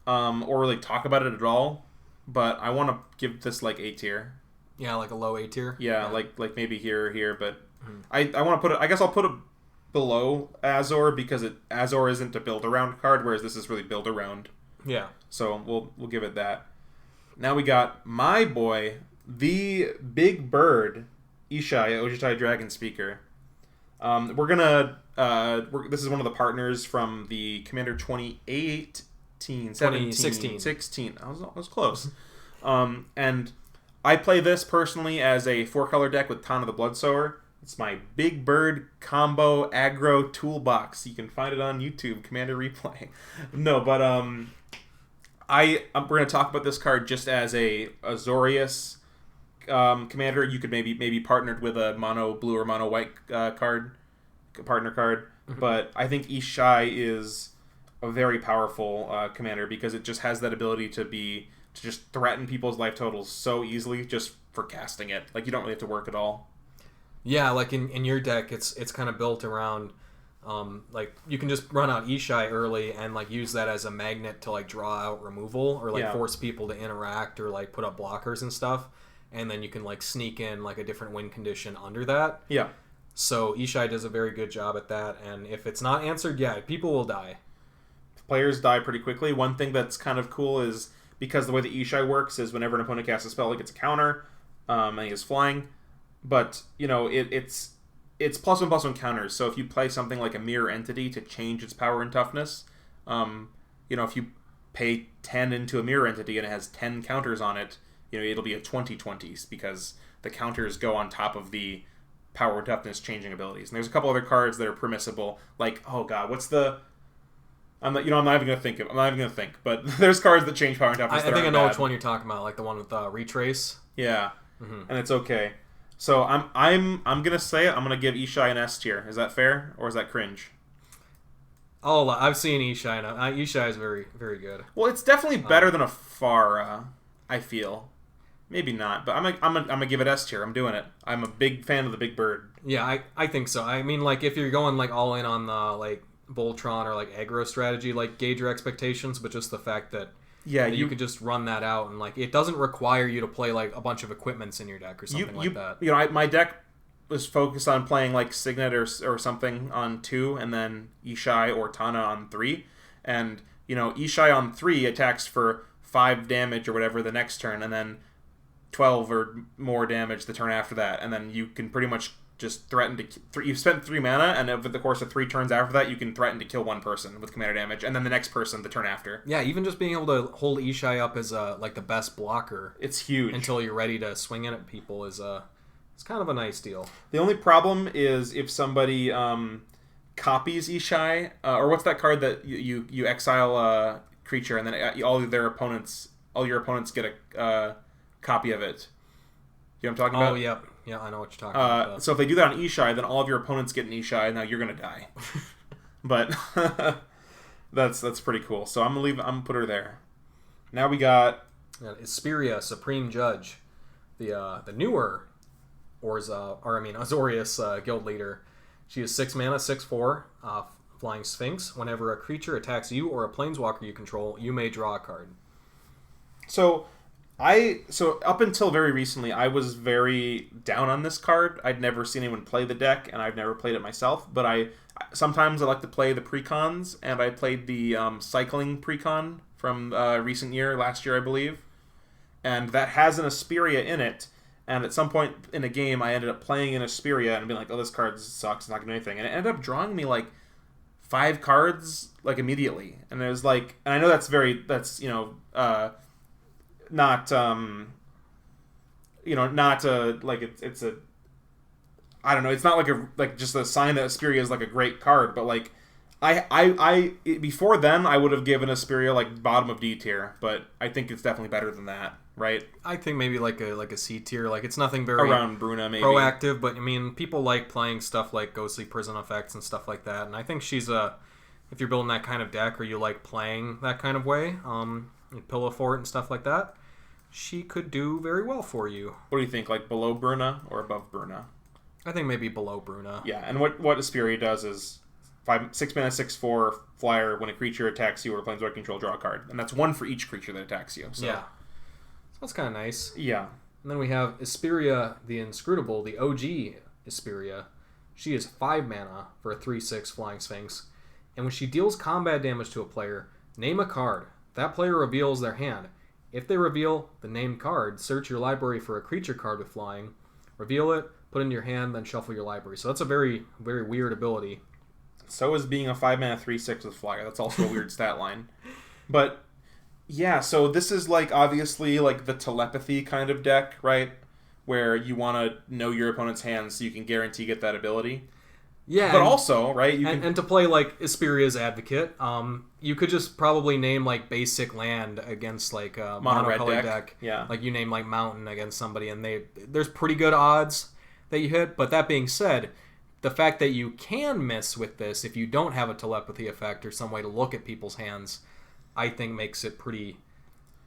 or really talk about it at all, but I want to give this like A tier. Yeah, like a low A tier. Yeah, like maybe here, but I want to put it. I guess I'll put it below Azor because Azor isn't a build around card, whereas this is really build around. Yeah. So we'll give it that. Now we got my boy, the big bird, Ishai, Ojutai Dragonspeaker. This is one of the partners from the Commander 2016. I was close. And I play this personally as a 4-color deck with Tana the Bloodsower. It's my Big Bird combo aggro toolbox. You can find it on YouTube, Commander Replay. No, but we're going to talk about this card just as a Azorius commander. You could maybe partnered with a mono blue or mono white partner card. Mm-hmm. But I think Ishai is a very powerful commander because it just has that ability to just threaten people's life totals so easily just for casting it. Like, you don't really have to work at all. Yeah, like in your deck, it's kind of built around, like you can just run out Ishai early and like use that as a magnet to like draw out removal or like force people to interact or like put up blockers and stuff, and then you can like sneak in like a different win condition under that. Yeah. So Ishai does a very good job at that, and if it's not answered, yeah, people will die. Players die pretty quickly. One thing that's kind of cool is because the way that Ishai works is whenever an opponent casts a spell, it gets a counter, and he is flying. But, it's it's +1/+1 counters. So if you play something like a mirror entity to change its power and toughness, if you pay 10 into a mirror entity and it has 10 counters on it, it'll be a 20/20s because the counters go on top of the power and toughness changing abilities. And there's a couple other cards that are permissible, like, oh god, what's the... I'm not even gonna think. But there's cards that change power and toughness. I think I know which one you're talking about, like the one with retrace. Yeah, and it's okay. So I'm gonna say it. I'm gonna give Ishai an S tier. Is that fair or is that cringe? Oh, I've seen Ishai. Ishai is very, very good. Well, it's definitely better than Ephara, I feel. Maybe not, but I'm gonna give it S tier. I'm doing it. I'm a big fan of the big bird. Yeah, I think so. I mean, like if you're going like all in on the like Voltron or like aggro strategy, like gauge your expectations, but just the fact that you could just run that out and like it doesn't require you to play like a bunch of equipments in your deck or something like that. My deck was focused on playing like Signet or something on 2, and then Ishai or Tana on 3, and Ishai on 3 attacks for 5 damage or whatever the next turn, and then 12 or more damage the turn after that, and then you can pretty much just threaten to... You've spent 3 mana, and over the course of 3 turns after that, you can threaten to kill one person with commander damage, and then the next person the turn after. Yeah, even just being able to hold Ishai up as like the best blocker, it's huge. Until you're ready to swing in at people is it's kind of a nice deal. The only problem is if somebody copies Ishai, or what's that card that you exile a creature, and then all your opponents get a copy of it. You know what I'm talking about? Oh, yeah. Yeah, I know what you're talking about. So if they do that on Ishai, then all of your opponents get an Ishai, now you're going to die. But that's pretty cool. So I'm gonna put her there. Now we got Isperia, Supreme Judge, the newer Azorius guild leader. She is 6 mana, 6/4, Flying Sphinx. Whenever a creature attacks you or a planeswalker you control, you may draw a card. So up until very recently, I was very down on this card. I'd never seen anyone play the deck, and I've never played it myself. But sometimes I like to play the precons, and I played the cycling precon from last year, I believe. And that has an Isperia in it. And at some point in a game, I ended up playing an Isperia and being like, oh, this card sucks, it's not going to do anything. And it ended up drawing me like 5 cards like immediately. And it was like, and I know it's I don't know, it's not like just a sign that Isperia is like a great card, but like before then I would have given Isperia like bottom of D tier, but I think it's definitely better than that, right? I think maybe like a C tier, like it's nothing very around Bruna maybe proactive, but I mean people like playing stuff like Ghostly Prison Effects and stuff like that, and I think she's if you're building that kind of deck or you like playing that kind of way, Pillow Fort and stuff like that, she could do very well for you. What do you think, like below Bruna or above Bruna? I think maybe below Bruna. Yeah, and what Isperia does is 6 mana, 6/4 flyer. When a creature attacks you or planeswalker control, draw a card, and that's 1 for each creature that attacks you. So. Yeah, so that's kind of nice. Yeah, and then we have Isperia the Inscrutable, the OG Isperia. She is 5 mana for a 3/6 Flying Sphinx, and when she deals combat damage to a player, name a card. That player reveals their hand. If they reveal the named card, search your library for a creature card with flying, reveal it, put it in your hand, then shuffle your library. So that's a very, very weird ability. So is being a 5 mana 3/6 with flyer. That's also a weird stat line. But yeah, so this is like obviously like the telepathy kind of deck, right? Where you want to know your opponent's hands so you can guarantee get that ability. Yeah, but also, right? And to play like Isperia's Advocate, you could just probably name like basic land against like a mono-colored deck. Yeah, like you name like Mountain against somebody, and there's pretty good odds that you hit. But that being said, the fact that you can miss with this if you don't have a telepathy effect or some way to look at people's hands, I think makes it pretty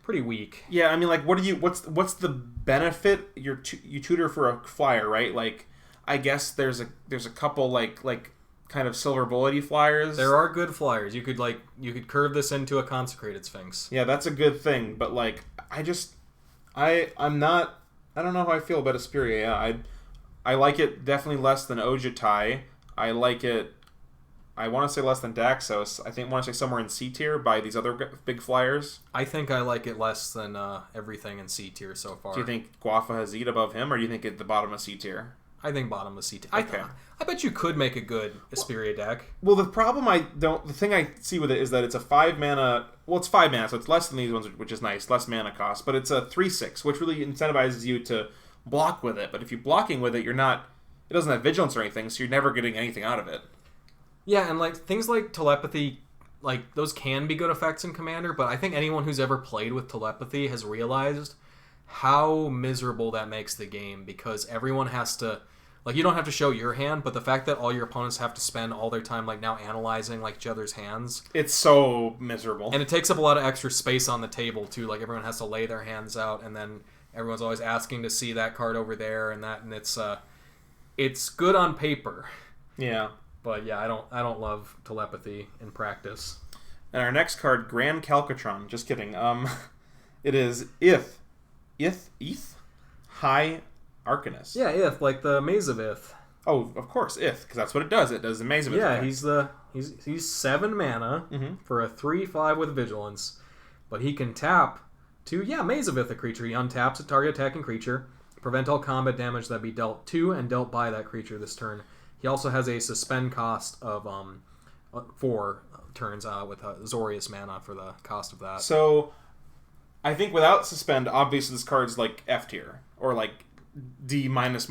weak. Yeah, I mean, like, what's the benefit? You tutor for a flyer, right? Like, I guess there's a couple like kind of silver bullety flyers. There are good flyers. You could curve this into a Consecrated Sphinx. Yeah, that's a good thing. But like, I don't know how I feel about Isperia. Yeah, I like it definitely less than Ojutai. I like it. I want to say less than Daxos. I want to say somewhere in C tier by these other big flyers. I think I like it less than everything in C tier so far. Do you think Gwafa Hazid above him, or do you think at the bottom of C tier? I think bottom of C tier. Okay. I bet you could make a good Isperia deck. Well, the thing I see with it is that it's a 5 mana. Well, it's 5 mana, so it's less than these ones, which is nice, less mana cost. But it's a 3/6, which really incentivizes you to block with it. But if you're blocking with it, it doesn't have vigilance or anything, so you're never getting anything out of it. Yeah, and like things like telepathy, like those can be good effects in Commander, but I think anyone who's ever played with telepathy has realized how miserable that makes the game, because everyone has to, like, you don't have to show your hand, but the fact that all your opponents have to spend all their time like now analyzing like each other's hands, it's so miserable. And it takes up a lot of extra space on the table too. Like everyone has to lay their hands out, and then everyone's always asking to see that card over there and that, and it's good on paper. Yeah. But yeah, I don't love telepathy in practice. And our next card, Grand Calcatron. Just kidding. It is High Arcanist. Yeah, like the Maze of Ith. Oh, of course, because that's what it does. It does the Maze of Ith. Yeah, he's 7 mana for a 3/5 with Vigilance, but he can tap to Maze of Ith, a creature. He untaps a target attacking creature, prevent all combat damage that be dealt to and dealt by that creature this turn. He also has a suspend cost of 4 turns with Azorius mana for the cost of that. So, I think without suspend, obviously this card's like F tier or like D minus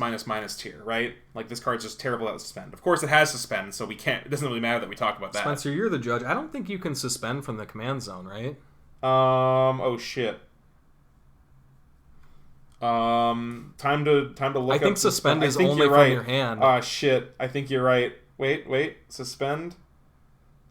tier, right? Like this card's just terrible without suspend. Of course, it has suspend, so we can't. It doesn't really matter that we talk about that. Spencer, you're the judge. I don't think you can suspend from the command zone, right? Oh shit. Time to look. I think suspend is only from your hand. Shit. I think you're right. Wait. Suspend.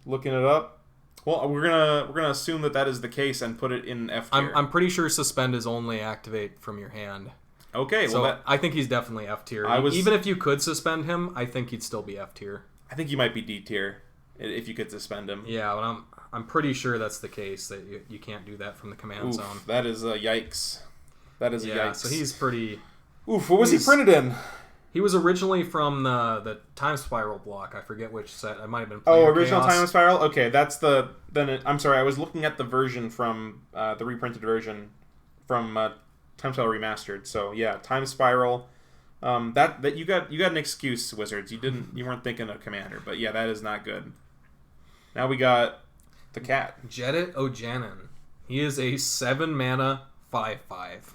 Looking it up. Well, we're gonna assume that is the case and put it in F tier. I'm pretty sure suspend is only activate from your hand. Okay. So I think he's definitely F tier. Even if you could suspend him, I think he'd still be F tier. I think he might be D tier if you could suspend him. Yeah, but I'm pretty sure that's the case, that you can't do that from the command zone. That is a yikes. That is a yikes. So he's pretty... Oof, what was he printed in? He was originally from the Time Spiral block. I forget which set. I might have been playing original Chaos. Time Spiral? Okay, that's the... I'm sorry, I was looking at the version from... the reprinted version from Time Spiral Remastered. So, yeah, Time Spiral. That you got an excuse, Wizards. You weren't thinking of Commander. But, yeah, that is not good. Now we got the cat. Jedit Ojanen. He is a 7 mana 5/5.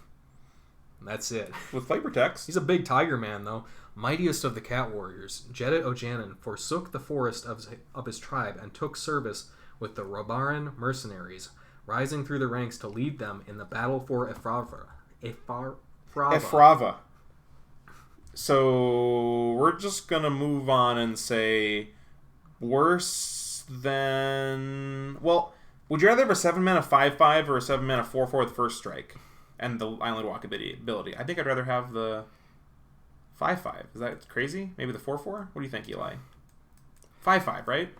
That's it. With flavor text. He's a big tiger man, though. Mightiest of the cat warriors, Jedit Ojanen forsook the forest of his tribe and took service with the Robaran mercenaries, rising through the ranks to lead them in the battle for Ephara. So we're just going to move on and say worse than... Well, would you rather have a 7 mana 5/5 or a 7 mana 4/4 with first strike? And the Island Walk ability. I think I'd rather have the 5/5. Is that crazy? Maybe the 4/4? What do you think, Eli? 5/5, right?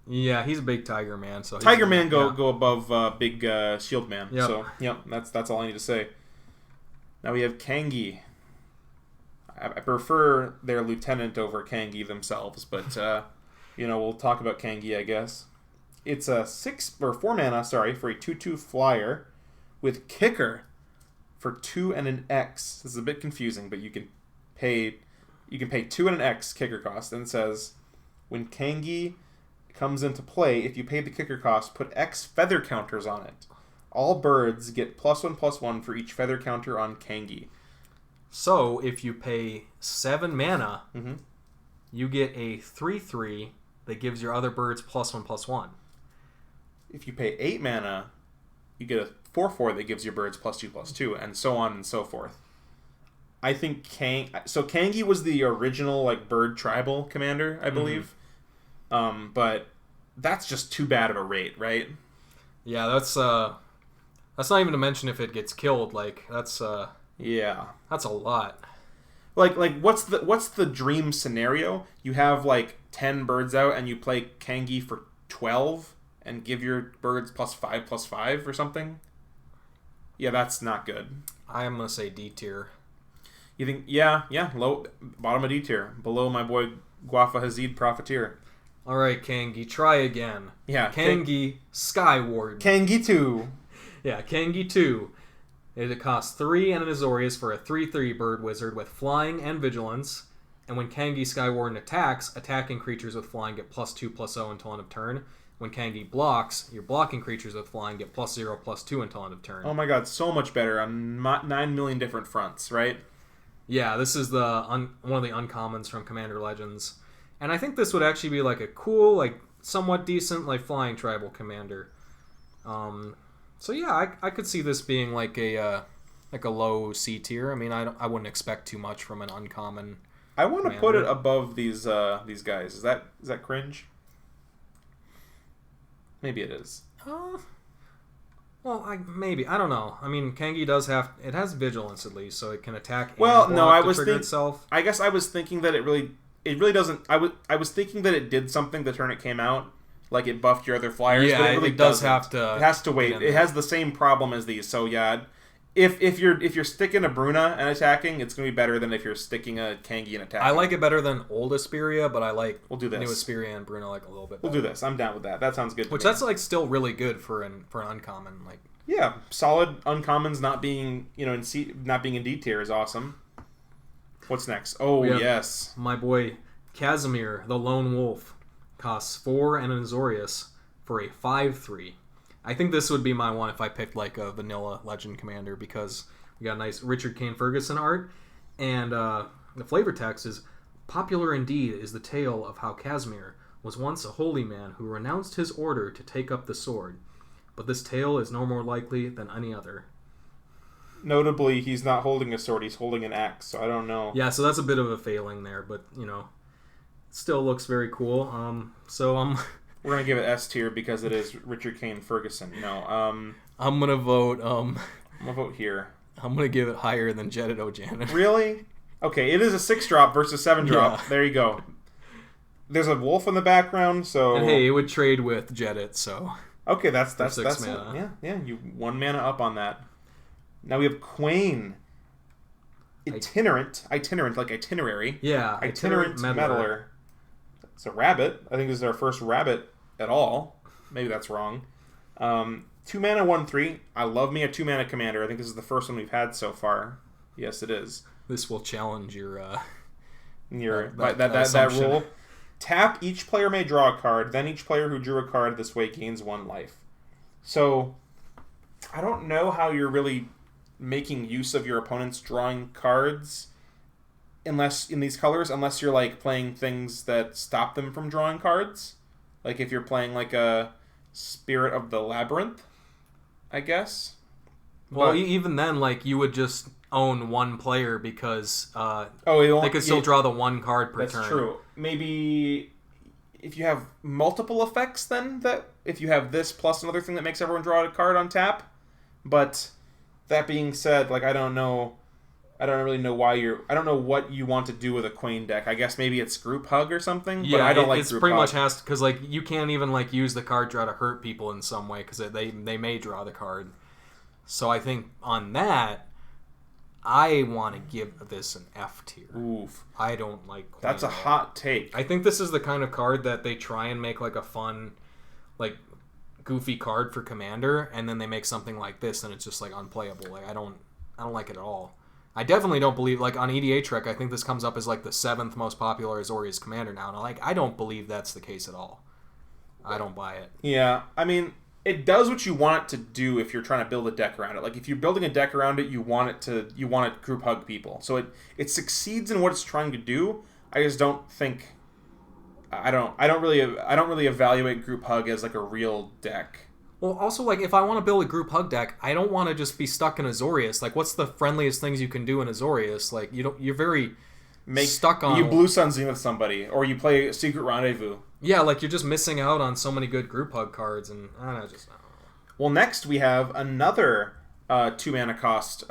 Yeah, he's a big Tiger Man. So Tiger Man go above Big Shield Man. Yep. So, that's all I need to say. Now we have Kangee. I prefer their lieutenant over Kangee themselves, but we'll talk about Kangee, I guess. It's a 4 mana, for a 2/2 flyer. With Kicker for 2 and an X. This is a bit confusing, but you can pay 2 and an X kicker cost, and it says when Kangee comes into play, if you pay the kicker cost, put X feather counters on it. All birds get +1/+1 for each feather counter on Kangee. So if you pay 7 mana, you get a 3/3 that gives your other birds +1/+1. If you pay 8 mana, you get a 4/4 that gives your birds +2/+2, and so on and so forth. I think Kangee was the original bird tribal commander, I believe. But that's just too bad of a rate, right? Yeah, that's not even to mention if it gets killed. That's a lot. What's the dream scenario? You have 10 birds out and you play Kangee for 12 and give your birds +5/+5 or something. Yeah, that's not good. I am gonna say D tier. You think? Yeah, low, bottom of D tier, below my boy Gwafa Hazid Profiteer. All right, Kangee, try again. Yeah, Kangee Skyward. Kangee 2. Yeah, Kangee 2. It costs 3 and an Azorius for a 3/3 bird wizard with flying and vigilance. And when Kangee Skywarden attacks, attacking creatures with flying get +2/+0 until end of turn. When Kangee blocks, your blocking creatures with flying get +0/+2 until end of turn. Oh my god, so much better on 9 million different fronts, right? Yeah, this is the one of the uncommons from Commander Legends. And I think this would actually be like a cool, like somewhat decent, like flying tribal commander. So yeah, I could see this being like a low C tier. I mean, I wouldn't expect too much from an uncommon. I want to put it above these guys. Is that cringe? Maybe it is. Well, maybe. I don't know. I mean, Kangee has vigilance at least, so it can attack. Well, and no, block I to was trigger itself. I guess I was thinking that it really doesn't. I was thinking that it did something the turn it came out, like it buffed your other flyers. Yeah, but it really does doesn't. have to. It has to wait. It has the same problem as these. So yeah, if you're sticking a Bruna and attacking, it's gonna be better than if you're sticking a Kangee and attacking. I like it better than old Isperia, but I like we'll do this. new Isperia and Bruna like a little bit better. We'll do this. I'm down with that. That sounds good. Which that's like still really good for an uncommon. Like yeah, solid uncommons not being not being in D tier is awesome. What's next? Oh yes, my boy Casimir the Lone Wolf costs 4 and an Azorius for a 5/3. I think this would be my one if I picked like a vanilla legend commander because we got nice Richard Kane Ferguson art, and the flavor text is popular indeed is the tale of how Casimir was once a holy man who renounced his order to take up the sword, but this tale is no more likely than any other. Notably, he's not holding a sword; he's holding an axe. So I don't know. Yeah, so that's a bit of a failing there, but still looks very cool. We're gonna give it S tier because it is Richard Kane Ferguson. No, I'm gonna vote. I'm gonna vote here. I'm gonna give it higher than Jedit Ojanen. Really? Okay, it is a 6-drop versus 7-drop. Yeah. There you go. There's a wolf in the background, so. And hey, it would trade with Jedit, so. Okay, that's 6 mana. Yeah. You 1 mana up on that. Now we have Quain. Itinerant, like itinerary. Yeah, itinerant meddler. It's a rabbit. I think this is our first rabbit at all. Maybe that's wrong. 2 mana, 1/3. I love me a 2 mana commander. I think this is the first one we've had so far. Yes, it is. This will challenge your that rule. Tap, each player may draw a card, then each player who drew a card this way gains 1 life. So, I don't know how you're really making use of your opponent's drawing cards unless you're like playing things that stop them from drawing cards. Like if you're playing like a Spirit of the Labyrinth, I guess. Well, even then, like you would just own 1 player because they could still draw the 1 card per turn. That's true. Maybe if you have multiple effects, then that if you have this plus another thing that makes everyone draw a card on tap. But that being said, like I don't really know I don't know what you want to do with a Quain deck. I guess maybe it's group hug or something. Yeah, but I don't like it's group pretty hug. much has to because like you can't even like use the card draw to hurt people in some way because they may draw the card. So I think on that, I want to give this an F tier. Oof. I don't like Quain. That's a hot take. I think this is the kind of card that they try and make like a fun, like goofy card for Commander, and then they make something like this, and it's just like unplayable. Like I don't like it at all. I definitely don't believe like on EDH Rec. I think this comes up as like the 7th most popular Azorius commander now, and I don't believe that's the case at all. I don't buy it. Yeah, I mean, it does what you want it to do if you're trying to build a deck around it. Like if you're building a deck around it, you want it to group hug people. So it succeeds in what it's trying to do. I just don't think I don't really evaluate group hug as like a real deck. Well, also, like, if I want to build a group hug deck, I don't want to just be stuck in Azorius. Like, what's the friendliest things you can do in Azorius? Like, you're very stuck on... You Blue Sun Zenith somebody, or you play Secret Rendezvous. Yeah, like, you're just missing out on so many good group hug cards, and I don't know. Well, next we have another 2 mana cost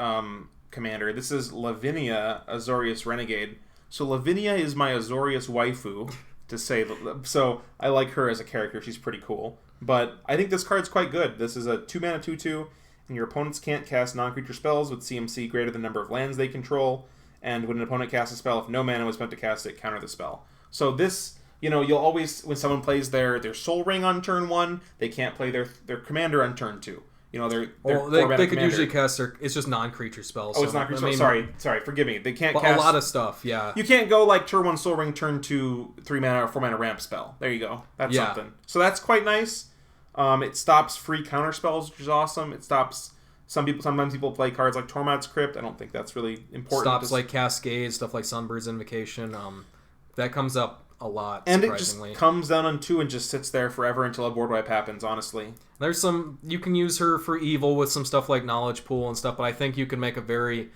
commander. This is Lavinia, Azorius Renegade. So Lavinia is my Azorius waifu, to say. So I like her as a character. She's pretty cool. But I think this card's quite good. This is a 2 mana 2/2, and your opponents can't cast non-creature spells with CMC greater than the number of lands they control. And when an opponent casts a spell, if no mana was spent to cast it, counter the spell. So this, you'll always, when someone plays their Soul Ring on turn 1, they can't play their commander on turn 2. They're they could usually cast it's just non-creature spells. Oh, it's not creature spells. Sorry, forgive me. They can't cast a lot of stuff. Yeah, you can't go like turn 1 Soul Ring, turn 2 3 mana or 4 mana ramp spell. There you go. That's something. So that's quite nice. It stops free counter spells, which is awesome. It stops sometimes people play cards like Tormod's Crypt. I don't think that's really important. Stops like Cascade, stuff like Sunbird's Invocation. That comes up a lot, and surprisingly. It just comes down on 2 and just sits there forever until a board wipe happens, honestly. There's some... You can use her for evil with some stuff like Knowledge Pool and stuff, but I think you can make a very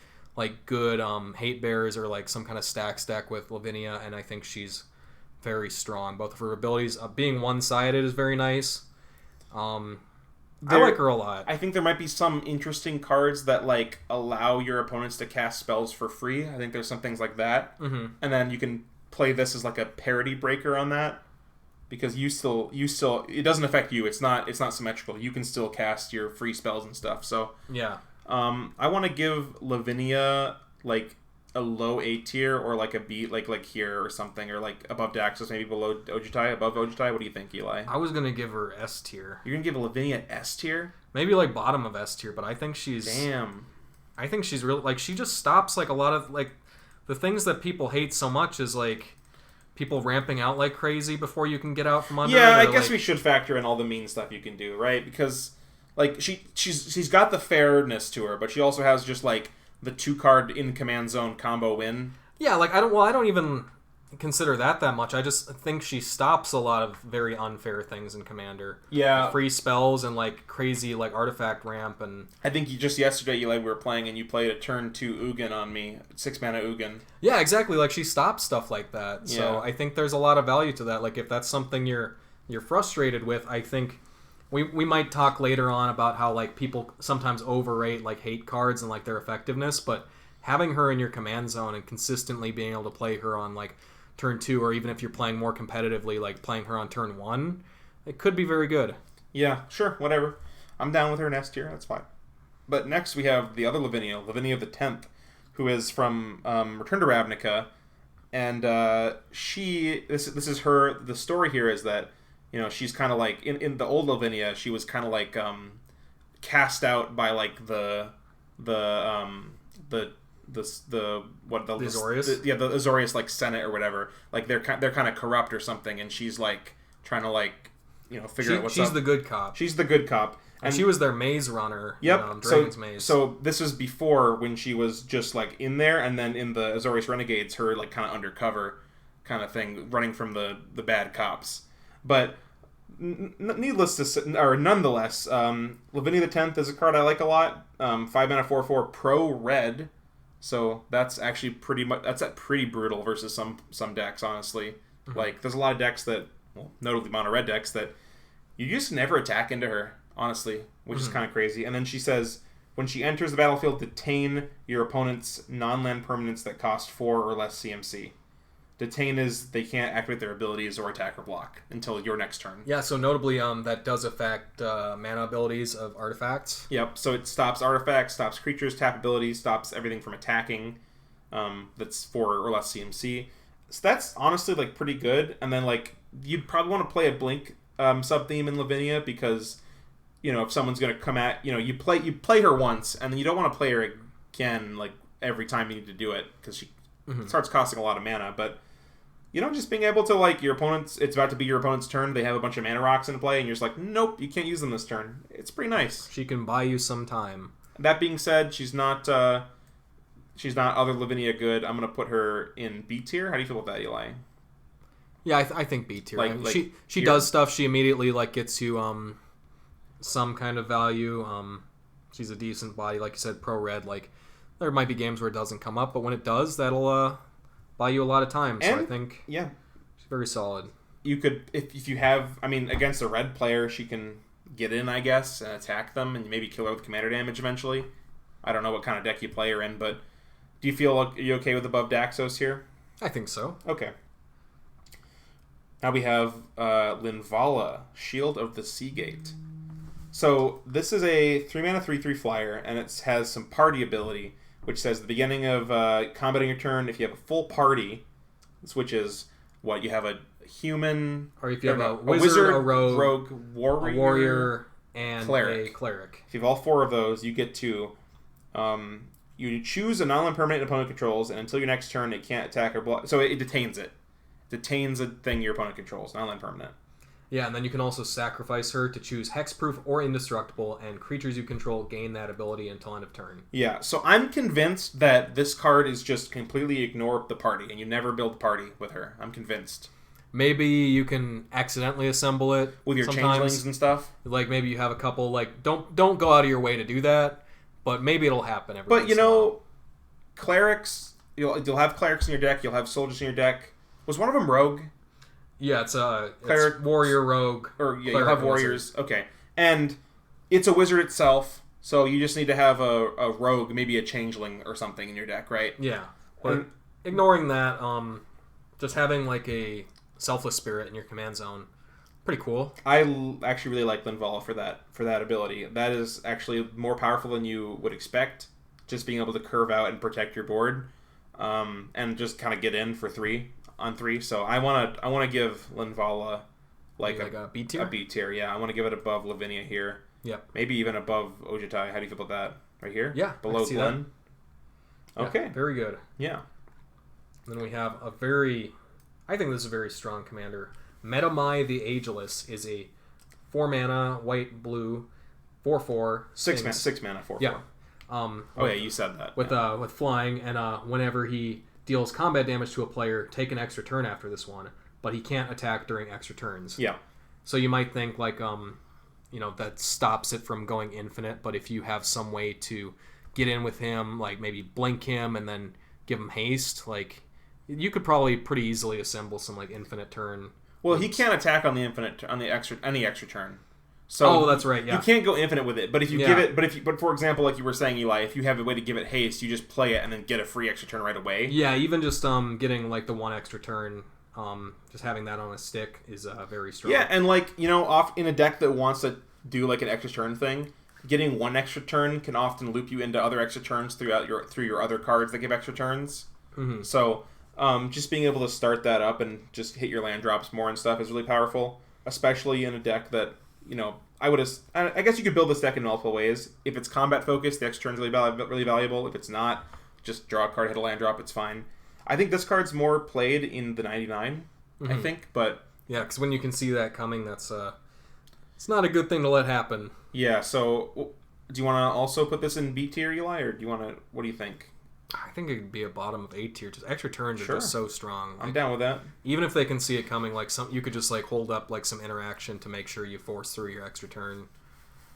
good Hate Bears or like some kind of stack with Lavinia, and I think she's very strong. Both of her abilities, being one-sided is very nice. I like her a lot. I think there might be some interesting cards that like allow your opponents to cast spells for free. I think there's some things like that. Mm-hmm. And then you can play this as like a parity breaker on that, because you still it doesn't affect you. It's not symmetrical. You can still cast your free spells and stuff. So yeah. I want to give Lavinia like a low A tier or like a B like here or something, or like above Daxos, maybe below Ojutai, above Ojutai. What do you think, Eli? I was gonna give her S tier. You're gonna give Lavinia S tier? Maybe like bottom of S tier, but I think she's I think she's really like she just stops like a lot of like the things that people hate so much is like people ramping out like crazy before you can get out from under. Yeah, I guess we should factor in all the mean stuff you can do, right? Because like she's got the fairness to her, but she also has just like the 2-card in command zone combo win. Yeah, like I don't even consider that much. I just think she stops a lot of very unfair things in Commander. Yeah. Like free spells and like crazy like artifact ramp, and I think just yesterday, Eli, we were playing and you played a turn 2 Ugin on me, 6 mana Ugin. Yeah, exactly. Like she stops stuff like that. So Yeah. I think there's a lot of value to that. Like if that's something you're frustrated with, I think we might talk later on about how like people sometimes overrate like hate cards and like their effectiveness, but having her in your command zone and consistently being able to play her on like turn 2, or even if you're playing more competitively, like playing her on turn 1, it could be very good. Yeah, sure, whatever. I'm down with her in S tier, that's fine. But next we have the other Lavinia of the 10th, who is from Return to Ravnica, and this is her. The story here is that she's kind of like in the old Lavinia, she was kind of like cast out by like the Azorius? The Azorius like Senate or whatever. Like they're kind of corrupt or something, and she's like trying to like figure out what's up. She's the good cop. She's the good cop, and she was their maze runner. Yep. Dragon's Maze. So this was before when she was just like in there, and then in the Azorius Renegades, her like kind of undercover kind of thing, running from the bad cops. But needless to say, or nonetheless, Lavinia the 10th is a card I like a lot. 5 mana 4/4 pro red. So that's actually pretty brutal versus some decks, honestly. Mm-hmm. Like there's a lot of decks that, well, notably mono red decks, that you just never attack into her, honestly, which is kind of crazy. And then she says, when she enters the battlefield, detain your opponent's non-land permanents that cost 4 or less CMC. Detain is they can't activate their abilities or attack or block until your next turn. Yeah, so notably that does affect mana abilities of artifacts. Yep, so it stops artifacts, stops creatures, tap abilities, stops everything from attacking that's 4 or less CMC. So that's honestly like pretty good. And then like you'd probably want to play a Blink sub-theme in Lavinia, because if someone's going to come at, you play her once and then you don't want to play her again like every time you need to do it, because she starts costing a lot of mana. But just being able to, like, your opponent's, it's about to be your opponent's turn, they have a bunch of mana rocks in play, and you're just like, nope, you can't use them this turn. It's pretty nice. She can buy you some time. That being said, she's not other Lavinia good. I'm going to put her in B tier. How do you feel about that, Eli? Yeah, I think B tier. Like she does stuff. She immediately, like, gets you some kind of value. She's a decent body, like you said, pro red. Like, there might be games where it doesn't come up, but when it does, that'll buy you a lot of time. So I think she's very solid. You could, if you have, against a red player, she can get in, I guess, and attack them, and maybe kill her with commander damage eventually. I don't know what kind of deck you play her in, but do you feel, are you okay with above Daxos here? I think so. Okay. Now we have Linvala, Shield of the Seagate. So this is a 3 mana 3/3 flyer, and it has some party ability, which says at the beginning of combating your turn, if you have a full party, which is what you have a human, or if you have a wizard, a rogue, warrior, and Cleric. a cleric. If you have all 4 of those, you get to you choose a non-land permanent opponent controls, and until your next turn, it can't attack or block. So it detains it. Detains a thing your opponent controls, non-land permanent. Yeah, and then you can also sacrifice her to choose hexproof or indestructible, and creatures you control gain that ability until end of turn. Yeah, so I'm convinced that this card is just completely ignore the party, and you never build party with her. I'm convinced. Maybe you can accidentally assemble it With your sometimes. changelings and stuff. Like maybe you have a couple. Like don't go out of your way to do that, but maybe it'll happen every. But once in a while. clerics. You'll have clerics in your deck. You'll have soldiers in your deck. Was one of them rogue? Yeah, it's Cleric, warrior rogue. Or yeah, you'll have warriors. Wizard. Okay, and it's a wizard itself. So you just need to have a rogue, maybe a changeling or something in your deck, right? Yeah, but ignoring that, just having like a selfless spirit in your command zone, pretty cool. I actually really like Linvala for that ability. That is actually more powerful than you would expect. Just being able to curve out and protect your board, and just kind of get in for 3 on 3. So I want to give Linvala like a B tier. A B tier, yeah. I want to give it above Lavinia here. Yep. Maybe even above Ojutai. How do you feel about that? Right here? Yeah. Below Glenn? Okay. Yeah, very good. Yeah. Then we have I think this is a very strong commander. Metamai the Ageless is a 4 mana, white, blue, 4/4. 6 mana, 4/4. Yeah. Yeah, you said that. With flying, and whenever he deals combat damage to a player, take an extra turn after this one, but he can't attack during extra turns. Yeah. So you might think like that stops it from going infinite, but if you have some way to get in with him, like maybe blink him and then give him haste, like you could probably pretty easily assemble some like infinite turn. Well, he can't attack on the any extra turn. So that's right. Yeah, you can't go infinite with it. But if you give it, but for example, like you were saying, Eli, if you have a way to give it haste, you just play it and then get a free extra turn right away. Yeah, even just getting like the 1 extra turn, just having that on a stick is very strong. Yeah, and like off in a deck that wants to do like an extra turn thing, getting 1 extra turn can often loop you into other extra turns through your other cards that give extra turns. Mm-hmm. So just being able to start that up and just hit your land drops more and stuff is really powerful, especially in a deck that I guess you could build this deck in multiple ways. If it's combat focused, the extra turn's really valuable. If it's not, just draw a card, hit a land drop, it's fine. I think this card's more played in the 99, I think, but yeah, because when you can see that coming, that's it's not a good thing to let happen. Yeah, so do you want to also put this in B tier, Eli, or do you want to? What do you think? I think it could be a bottom of A tier. Just extra turns are just so strong. I'm down with that. Even if they can see it coming, like you could just like hold up like some interaction to make sure you force through your extra turn.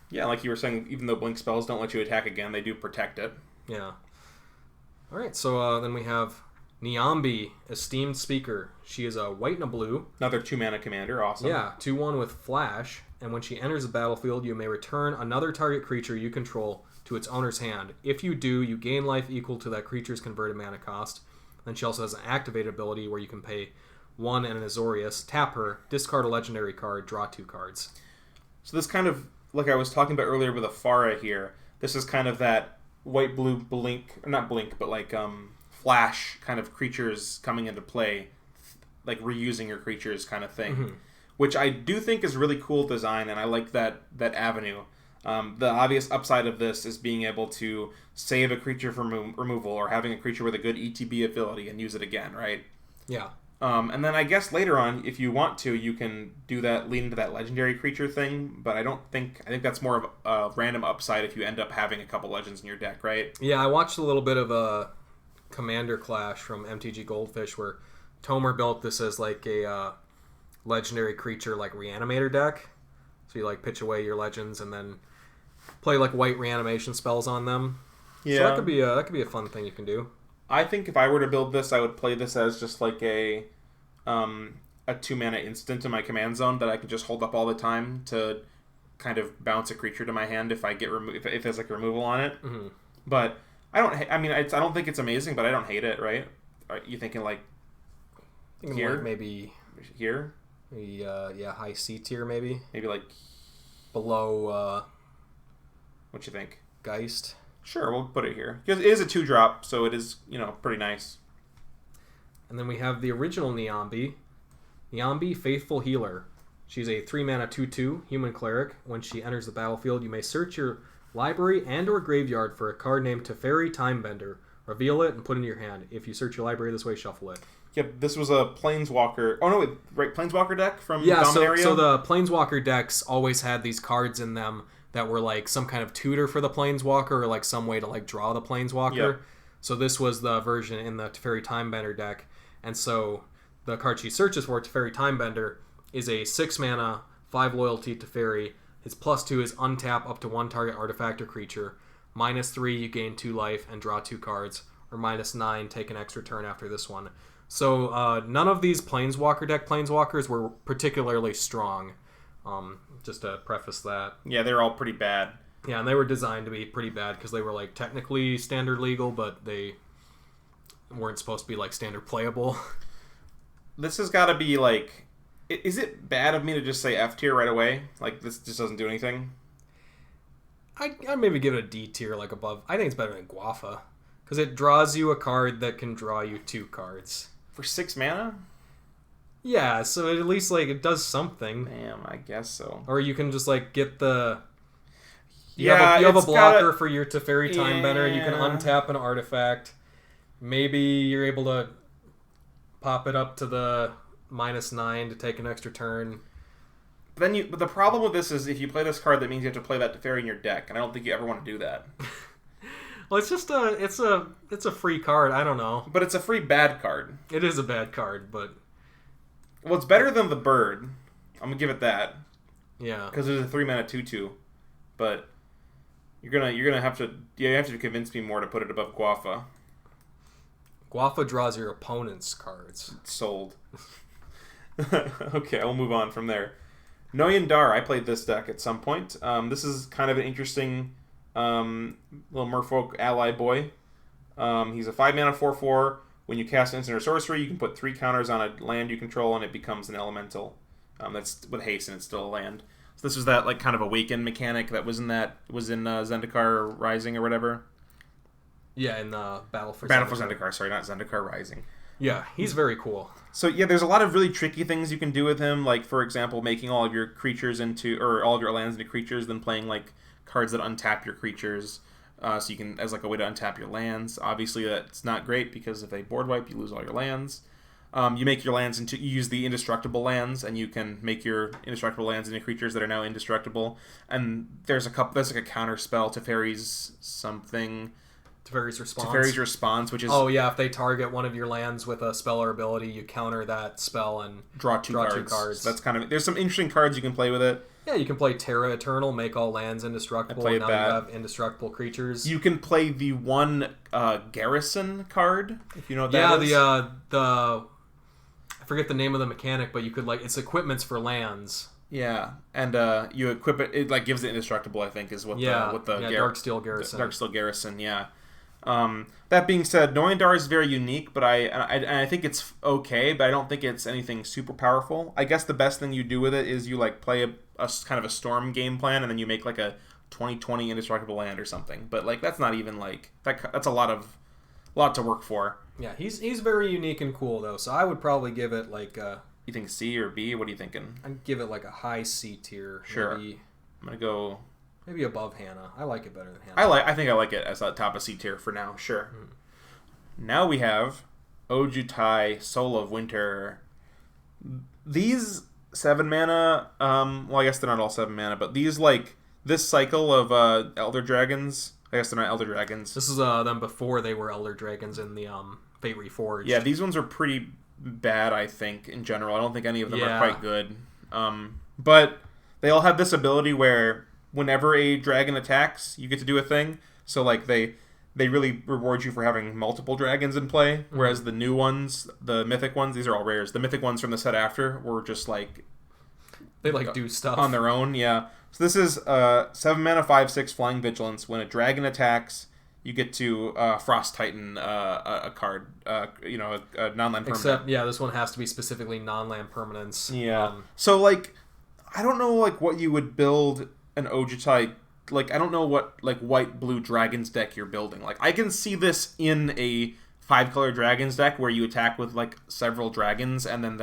Yeah, like you were saying, even though blink spells don't let you attack again, they do protect it. Yeah. All right, so then we have Niambi, Esteemed Speaker. She is a white and a blue. Another 2 mana commander, awesome. Yeah, 2/1 with flash, and when she enters the battlefield, you may return another target creature you control to its owner's hand. If you do, you gain life equal to that creature's converted mana cost. Then she also has an activated ability where you can pay 1 and an Azorius, tap her, discard a legendary card, draw 2 cards. So this kind of, like I was talking about earlier with Ephara here, this is kind of that white-blue blink, not blink, but like flash kind of creatures coming into play, like reusing your creatures kind of thing, which I do think is really cool design, and I like that avenue. The obvious upside of this is being able to save a creature from removal or having a creature with a good ETB ability and use it again, right? Yeah. And then I guess later on, if you want to, you can do that, lean into that legendary creature thing, but I think that's more of a random upside if you end up having a couple legends in your deck, right? Yeah, I watched a little bit of a Commander Clash from MTG Goldfish where Tomer built this as like a legendary creature like reanimator deck. So you like pitch away your legends and then play like white reanimation spells on them. Yeah, so that could be a fun thing you can do. I think if I were to build this, I would play this as just like a 2 mana instant in my command zone that I can just hold up all the time to kind of bounce a creature to my hand if I get if there's like a removal on it. Mm-hmm. But I don't think it's amazing, but I don't hate it. Right? Are you thinking like here? Like maybe here? Maybe, high C tier maybe. Maybe like below. What you think? Geist. Sure, we'll put it here because it is a 2-drop, so it is pretty nice. And then we have the original Niambi, Faithful Healer. She's a 3-mana 2/2 human cleric. When she enters the battlefield, you may search your library and or graveyard for a card named Teferi Timebender. Reveal it and put it in your hand. If you search your library this way, shuffle it. Yep, this was a Planeswalker... Oh, no, wait, right, Planeswalker deck from Dominaria? So the Planeswalker decks always had these cards in them that were like some kind of tutor for the Planeswalker or like some way to like draw the Planeswalker. Yep. So this was the version in the Teferi Timebender deck. And so the card she searches for, Teferi Timebender, is a 6-mana, 5 loyalty Teferi. His +2 is untap up to 1 target artifact or creature. -3, you gain 2 life and draw 2 cards. Or -9, take an extra turn after this one. So none of these Planeswalker deck Planeswalkers were particularly strong. Just to preface that. Yeah, they're all pretty bad. Yeah, and they were designed to be pretty bad because they were like technically standard legal, but they weren't supposed to be like standard playable. This has got to be like... Is it bad of me to just say F tier right away? Like, this just doesn't do anything? I'd maybe give it a D tier, like above. I think it's better than Gwafa. Because it draws you a card that can draw you 2 cards. For 6 mana? Yeah, so at least like it does something. Damn, I guess so. Or you can just like get the... You Yeah, have a blocker for your Teferi Timebender. You can untap an artifact. Maybe you're able to pop it up to the -9 to take an extra turn. But the problem with this is if you play this card, that means you have to play that Teferi in your deck, and I don't think you ever want to do that. Well, it's just it's a free card. I don't know. But it's a free bad card. It is a bad card, but well, it's better than the bird. I'm gonna give it that. Yeah, because it's a 3-mana 2/2. But you're gonna have to convince me more to put it above Gwafa. Gwafa draws your opponent's cards. Sold. Okay, I'll move on from there. Noyandar, I played this deck at some point. This is kind of an interesting little merfolk ally boy. He's a 5-mana 4/4. When you cast instant or sorcery, you can put 3 counters on a land you control, and it becomes an elemental. That's with haste, and it's still a land. So this was that like kind of awaken mechanic that was in Zendikar Rising or whatever. Yeah, in the Battle for Zendikar. Sorry, not Zendikar Rising. Yeah, he's very cool. So yeah, there's a lot of really tricky things you can do with him. Like for example, making all of your creatures or all of your lands into creatures, then playing like cards that untap your creatures. So you can, as like a way to untap your lands. Obviously, that's not great because if they board wipe, you lose all your lands. You make your lands you use the indestructible lands, and you can make your indestructible lands into creatures that are now indestructible. And there's like a counter spell to Teferi's something. Teferi's Response, which is... Oh, yeah, if they target one of your lands with a spell or ability, you counter that spell and draw two cards. So that's kind of... There's some interesting cards you can play with it. Yeah, you can play Terra Eternal, make all lands indestructible, and now you have indestructible creatures. You can play the one Garrison card, if you know what that is. Yeah, the... I forget the name of the mechanic, but you could, like... It's equipments for lands. Yeah, and you equip it... It, like, gives it indestructible, I think, is what the... Darksteel Garrison. Darksteel Garrison, yeah. That being said, Noyandar is very unique, but I think it's okay, but I don't think it's anything super powerful. I guess the best thing you do with it is you like play a kind of a storm game plan, and then you make like a 20/20 indestructible land or something. But like that's not even like that's a lot to work for. Yeah, he's very unique and cool though. So I would probably give it like you think C or B? What are you thinking? I'd give it like a high C tier. Sure. Maybe, I'm gonna go. Maybe above Hanna. I like it better than Hanna. I think I like it as a top of C tier for now. Sure. Now we have Ojutai, Soul of Winter. These 7 mana. Well, I guess they're not all 7 mana, but these this cycle of Elder Dragons. I guess they're not Elder Dragons. This is them before they were Elder Dragons in the Fate Reforged. Yeah, these ones are pretty bad. I think in general, I don't think any of them are quite good. But they all have this ability where whenever a dragon attacks, you get to do a thing. So like they really reward you for having multiple dragons in play, whereas the new ones, the mythic ones, these are all rares. The mythic ones from the set after were just like they do stuff on their own. Yeah. So this is 7 mana 5/6 Flying Vigilance. When a dragon attacks, you get to Frost Titan a card, a non-land permanent. Except this one has to be specifically non-land permanents. Yeah. So like I don't know like what you would build an Ojutai, like I don't know what like white blue dragons deck you're building. Like I can see this in a 5-color dragons deck where you attack with like several dragons and then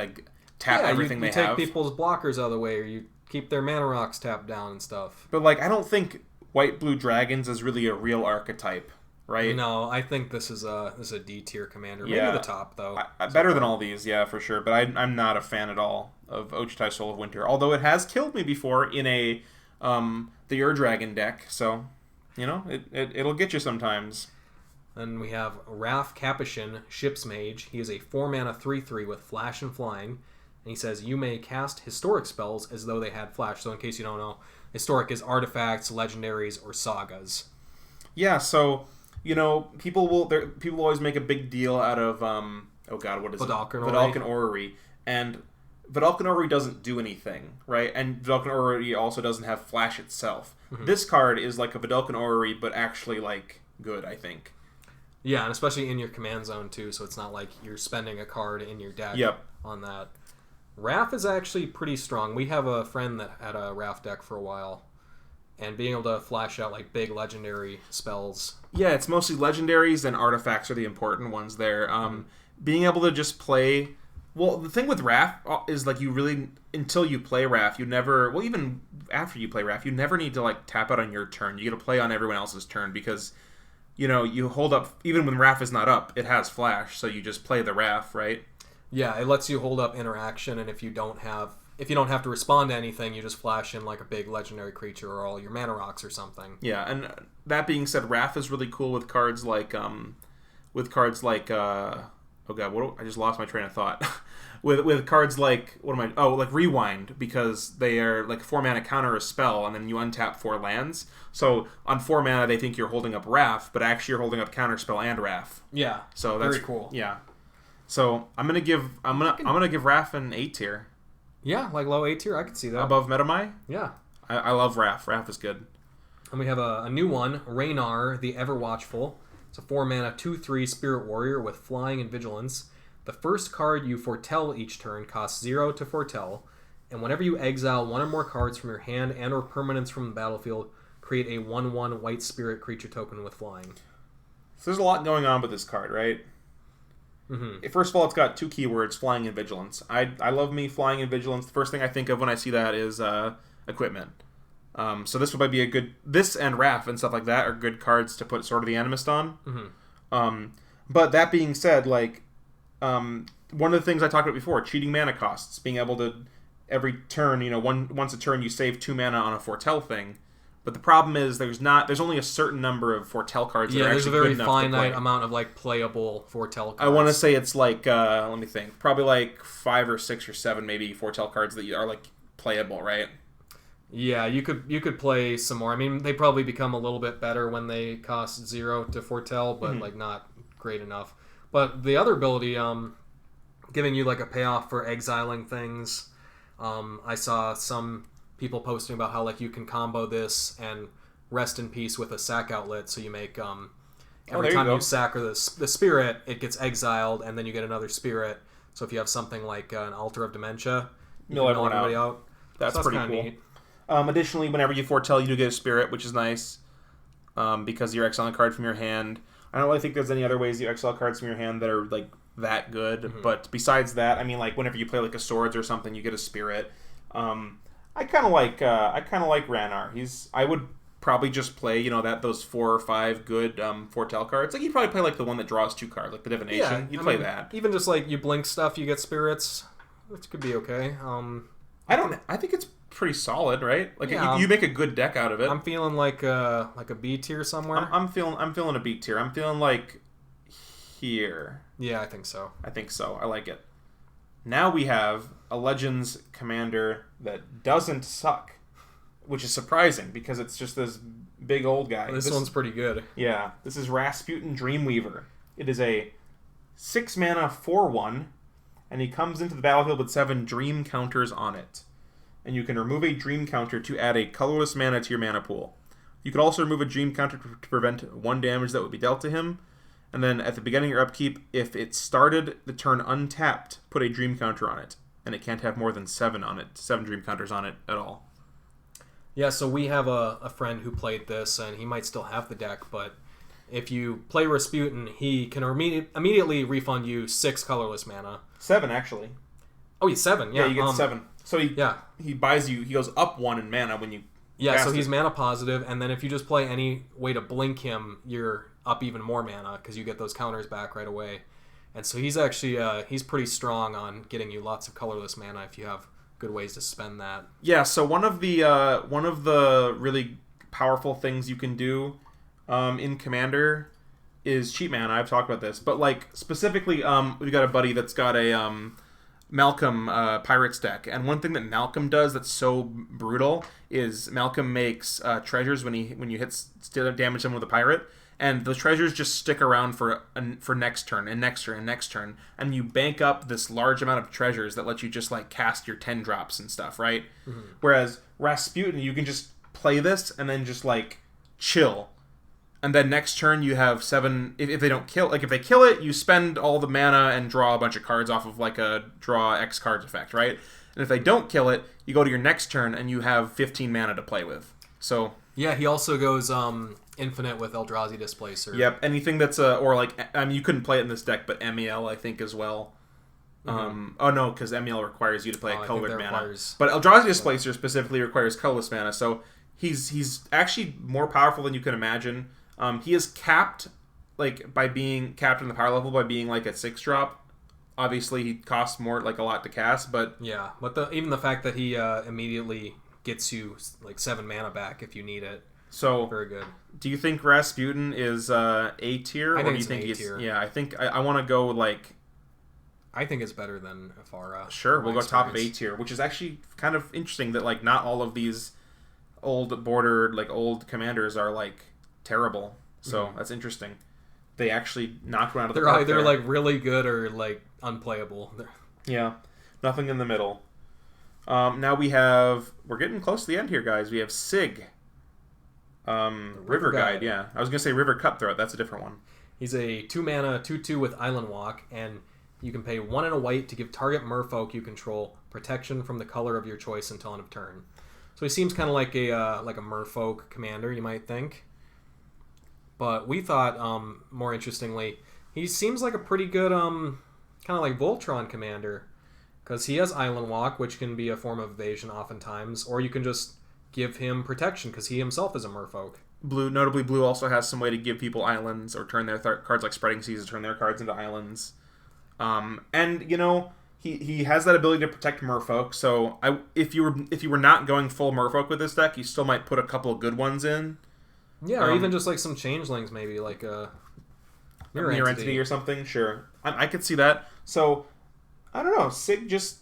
tap everything you they take have. people's blockers out of the way, or you keep their mana rocks tapped down and stuff. But like, I don't think white-blue dragons is really a real archetype, right? No, I think this is a D tier commander. Maybe Yeah. the top though. Better than all these, yeah, for sure. But I'm not a fan at all of Ojutai Soul of Winter, although it has killed me before in a the Ur-Dragon deck. So, it'll get you sometimes. Then we have Raf Capuchin, Ship's Mage. He is a 4-mana 3/3 with Flash and Flying. And he says, you may cast historic spells as though they had Flash. So in case you don't know, historic is artifacts, legendaries, or sagas. Yeah, so, people will always make a big deal out of, what is Vedalken Orrery. And Vedalken Orrery doesn't do anything, right? And Vedalken Orrery also doesn't have Flash itself. Mm-hmm. This card is like a Vedalken Orrery, but actually, good, I think. Yeah, and especially in your command zone, too, so it's not like you're spending a card in your deck on that. Raf is actually pretty strong. We have a friend that had a Raf deck for a while, and being able to flash out, big legendary spells. Yeah, it's mostly legendaries, and artifacts are the important ones there. Being able to just play... Well, the thing with Raf is, you really... Until you play Raf, you never... Well, even after you play Raf, you never need to, tap out on your turn. You get to play on everyone else's turn, because... you hold up, even when Raf is not up, it has Flash, so you just play the Raf, right? Yeah, it lets you hold up interaction, and if you don't have to respond to anything, you just flash in a big legendary creature or all your mana rocks or something. Yeah, and that being said, Raf is really cool with cards like I just lost my train of thought. with cards like Rewind, because they are 4-mana counter a spell, and then you untap 4 lands. So on 4 mana they think you're holding up Raf, but actually you're holding up counter spell and Raf. Yeah. So that's very cool. Yeah. So I'm gonna give Raf an A tier. Yeah, low A tier, I could see that. Above Metamai? Yeah. I love Raf. Raf is good. And we have a new one, Raynar the Everwatchful. It's a 4-mana 2/3 Spirit Warrior with Flying and Vigilance. The first card you foretell each turn costs 0 to foretell, and whenever you exile one or more cards from your hand and or permanents from the battlefield, create a 1/1 white spirit creature token with flying. So there's a lot going on with this card, right? Mm-hmm. First of all, it's got 2 keywords, Flying and Vigilance. I love me Flying and Vigilance. The first thing I think of when I see that is equipment. So this would be a good... This and Raf and stuff like that are good cards to put Sword of the Animist on. Mm-hmm. But that being said, one of the things I talked about before, cheating mana costs, being able to every turn, once a turn you save 2 mana on a foretell thing. But the problem is there's only a certain number of foretell cards that are actually good enough to play. Yeah, there's a very finite amount of playable foretell cards. I want to say it's let me think, probably 5 or 6 or 7 maybe foretell cards that are playable, right? Yeah, you could play some more. I mean, they probably become a little bit better when they cost 0 to foretell, but not great enough. But the other ability, giving you a payoff for exiling things. I saw some people posting about how you can combo this and rest in peace with a sack outlet, so you make every time you sack the spirit, it gets exiled, and then you get another spirit. So if you have something like an Altar of Dementia, you mill can mill everybody out. That's pretty cool. Neat. Additionally, whenever you foretell, you do get a spirit, which is nice, because you're exiling a card from your hand. I don't really think there's any other ways you exile cards from your hand that are that good. Mm-hmm. But besides that, I mean, whenever you play a Swords or something, you get a spirit. I kind of like Raynar. I would probably just play those 4 or 5 good foretell cards. You'd probably play the one that draws 2 cards, the Divination. Yeah, you'd play that. Even just you blink stuff, you get spirits, which could be okay. I think it's pretty solid, right? You make a good deck out of it. I'm feeling like a B tier somewhere. I'm feeling a B tier. I'm feeling here. Yeah, I think so. I like it. Now we have a Legends commander that doesn't suck, which is surprising because it's just this big old guy. This one's pretty good. Yeah, this is Rasputin Dreamweaver. It is a 6-mana 4/1, and he comes into the battlefield with 7 dream counters on it. And you can remove a dream counter to add a colorless mana to your mana pool. You can also remove a dream counter to prevent 1 damage that would be dealt to him. And then at the beginning of your upkeep, if it started the turn untapped, put a dream counter on it. And it can't have more than 7 on it, 7 dream counters on it at all. Yeah, so we have a friend who played this, and he might still have the deck, but if you play Rasputin, he can immediately refund you 6 colorless mana. 7, actually. Oh, he's 7. Yeah, you get 7. So he buys you. He goes up 1 in mana when you. Yeah, so he's mana positive, and then if you just play any way to blink him, you're up even more mana because you get those counters back right away. And so he's actually he's pretty strong on getting you lots of colorless mana if you have good ways to spend that. Yeah, so one of the really powerful things you can do in Commander is cheap mana. I've talked about this, but like specifically, we've got a buddy that's got a Malcolm Pirates deck, and one thing that Malcolm does that's so brutal is Malcolm makes treasures when you hit damage them with a pirate, and the treasures just stick around for next turn and next turn and next turn, and you bank up this large amount of treasures that let you just like cast your 10 drops and stuff, right? Mm-hmm. Whereas Rasputin, you can just play this and then just like chill. And then next turn you have 7. If they don't kill, like if they kill it, you spend all the mana and draw a bunch of cards off of like a draw X cards effect, right? And if they don't kill it, you go to your next turn and you have 15 mana to play with. So yeah, he also goes infinite with Eldrazi Displacer. Yep, anything that's or like you couldn't play it in this deck, but MEL I think as well. Mm-hmm. Oh no, because MEL requires you to play a colored mana. But Eldrazi Displacer specifically requires colorless mana, so he's actually more powerful than you can imagine. He is capped, like by being capped in the power level by being like a 6-drop. Obviously, he costs more, like a lot to cast, but yeah. But even the fact that he immediately gets you like 7 mana back if you need it. So very good. Do you think Rasputin is A tier? I think do you it's A tier. Yeah, I think I want to go like. I think it's better than Ephara. Sure, we'll go top of A tier, which is actually kind of interesting that like not all of these old bordered like old commanders are like terrible. So that's interesting. They actually knocked one out of the park. They're either like really good or like unplayable. Yeah, nothing in the middle. Now we're getting close to the end here, guys. We have Sig. River Guide, yeah. I was going to say River Cutthroat. That's a different one. He's a 2 mana, 2/2 with Island Walk, and you can pay 1 and a white to give target merfolk you control protection from the color of your choice until end of turn. So he seems kind of like a merfolk commander, you might think. But we thought, more interestingly, he seems like a pretty good, kind of like Voltron commander. Because he has Island Walk, which can be a form of evasion oftentimes, or you can just give him protection because he himself is a merfolk. Notably, Blue also has some way to give people islands or turn their cards like Spreading Seas to turn their cards into islands. And you know he has that ability to protect merfolk. So if you were not going full merfolk with this deck, you still might put a couple of good ones in. Yeah, or even just like some changelings, maybe like a Mirror Entity or something. Sure, I could see that. So I don't know. Sig just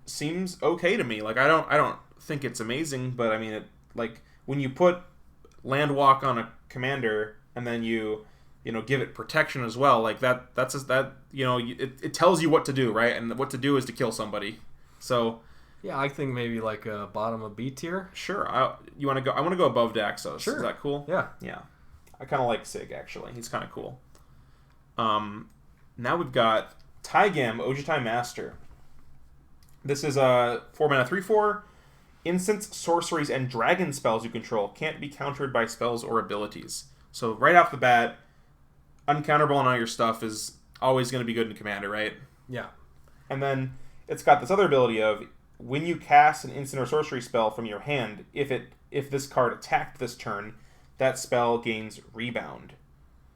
seems okay to me. Like I don't think it's amazing, but I mean, it like when you put Land Walk on a commander and then you give it protection as well, like it tells you what to do, right? And what to do is to kill somebody. So yeah, I think maybe like a bottom of B tier. Sure. I want to go above Daxos. Sure. Is that cool? Yeah. Yeah. I kind of like Sig actually. He's kind of cool. Now we've got Taigam Ojutai Master. This is a 4 mana 3/4. Instants, sorceries, and dragon spells you control can't be countered by spells or abilities. So right off the bat, uncounterable on all your stuff is always going to be good in Commander, right? Yeah. And then it's got this other ability of when you cast an instant or sorcery spell from your hand, if this card attacked this turn, that spell gains rebound,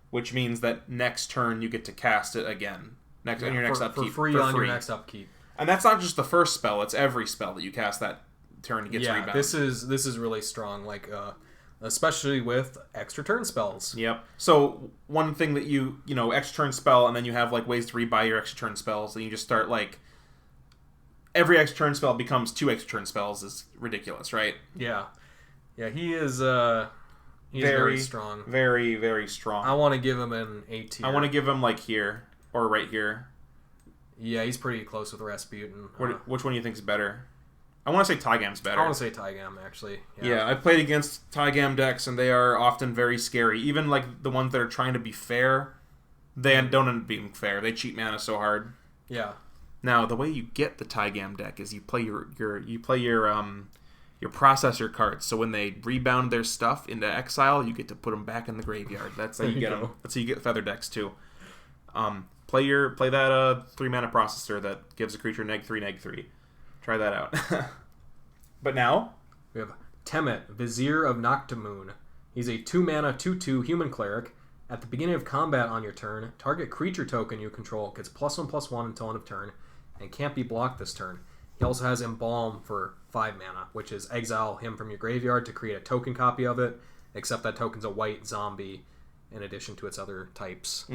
which means that next turn you get to cast it again. On your next upkeep. For free on your next upkeep. And that's not just the first spell; it's every spell that you cast that turn gets rebound. This is really strong, like especially with extra turn spells. Yep. So one thing that you extra turn spell, and then you have like ways to rebuy your extra turn spells, and you just start like every extra turn spell becomes 2 extra turn spells is ridiculous, right? Yeah. Yeah, he is very strong. Very, very strong. I want to give him an A tier. I want to give him like here or right here. Yeah, he's pretty close with Rasputin. Which one do you think is better? I want to say Taigam's better. I want to say Taigam, actually. Yeah, I've played against Taigam decks, and they are often very scary. Even like the ones that are trying to be fair, they don't end up being fair. They cheat mana so hard. Yeah. Now, the way you get the Taigam deck is you play your processor cards. So when they rebound their stuff into exile, you get to put them back in the graveyard. That's how you get them. That's how you get feather decks too. Play that 3-mana processor that gives a creature -3/-3. Try that out. But now we have Temet, Vizier of Noctamoon. He's a 2-mana 2/2 human cleric. At the beginning of combat on your turn, target creature token you control gets +1/+1 until end of turn, and can't be blocked this turn. He also has Embalm for 5 mana, which is exile him from your graveyard to create a token copy of it, except that token's a white zombie in addition to its other types.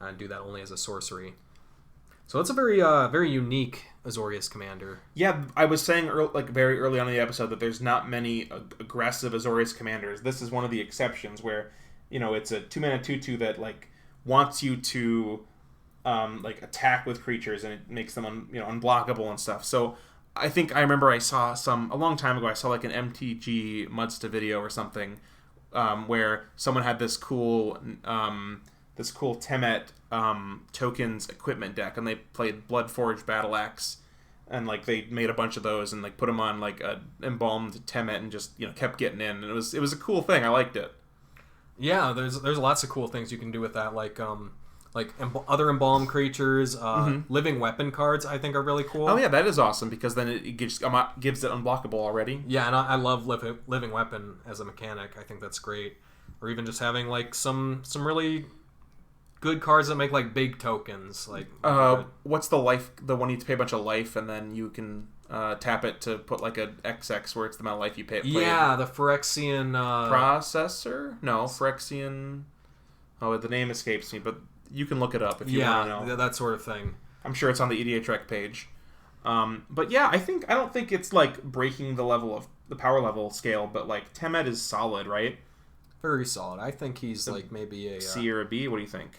And do that only as a sorcery. So it's a very unique Azorius commander. Yeah, I was saying very early on in the episode that there's not many aggressive Azorius commanders. This is one of the exceptions where, it's a 2-mana 2/2 that wants you to attack with creatures, and it makes them unblockable and stuff. So I think I remember I saw a long time ago. I saw an MTG Mudsta video or something where someone had this cool Temet tokens equipment deck, and they played Bloodforged Battle Axe, and they made a bunch of those and put them on a embalmed Temet and just kept getting in, and it was a cool thing. I liked it. Yeah, there's lots of cool things you can do with that, other embalmed creatures, living weapon cards. I think are really cool. Oh yeah, that is awesome because then it gives it unblockable already. Yeah, and I love living weapon as a mechanic. I think that's great. Or even just having some really good cards that make big tokens. What's the life? The one you have to pay a bunch of life, and then you can tap it to put a XX where it's the amount of life you pay. Yeah, the Phyrexian processor. No, Phyrexian. Oh, the name escapes me, but you can look it up if you want to know. Yeah, that sort of thing. I'm sure it's on the EDH rec page. But yeah, I don't think it's breaking the power level scale, but Temet is solid, right? Very solid. I think he's maybe a C or a B. What do you think?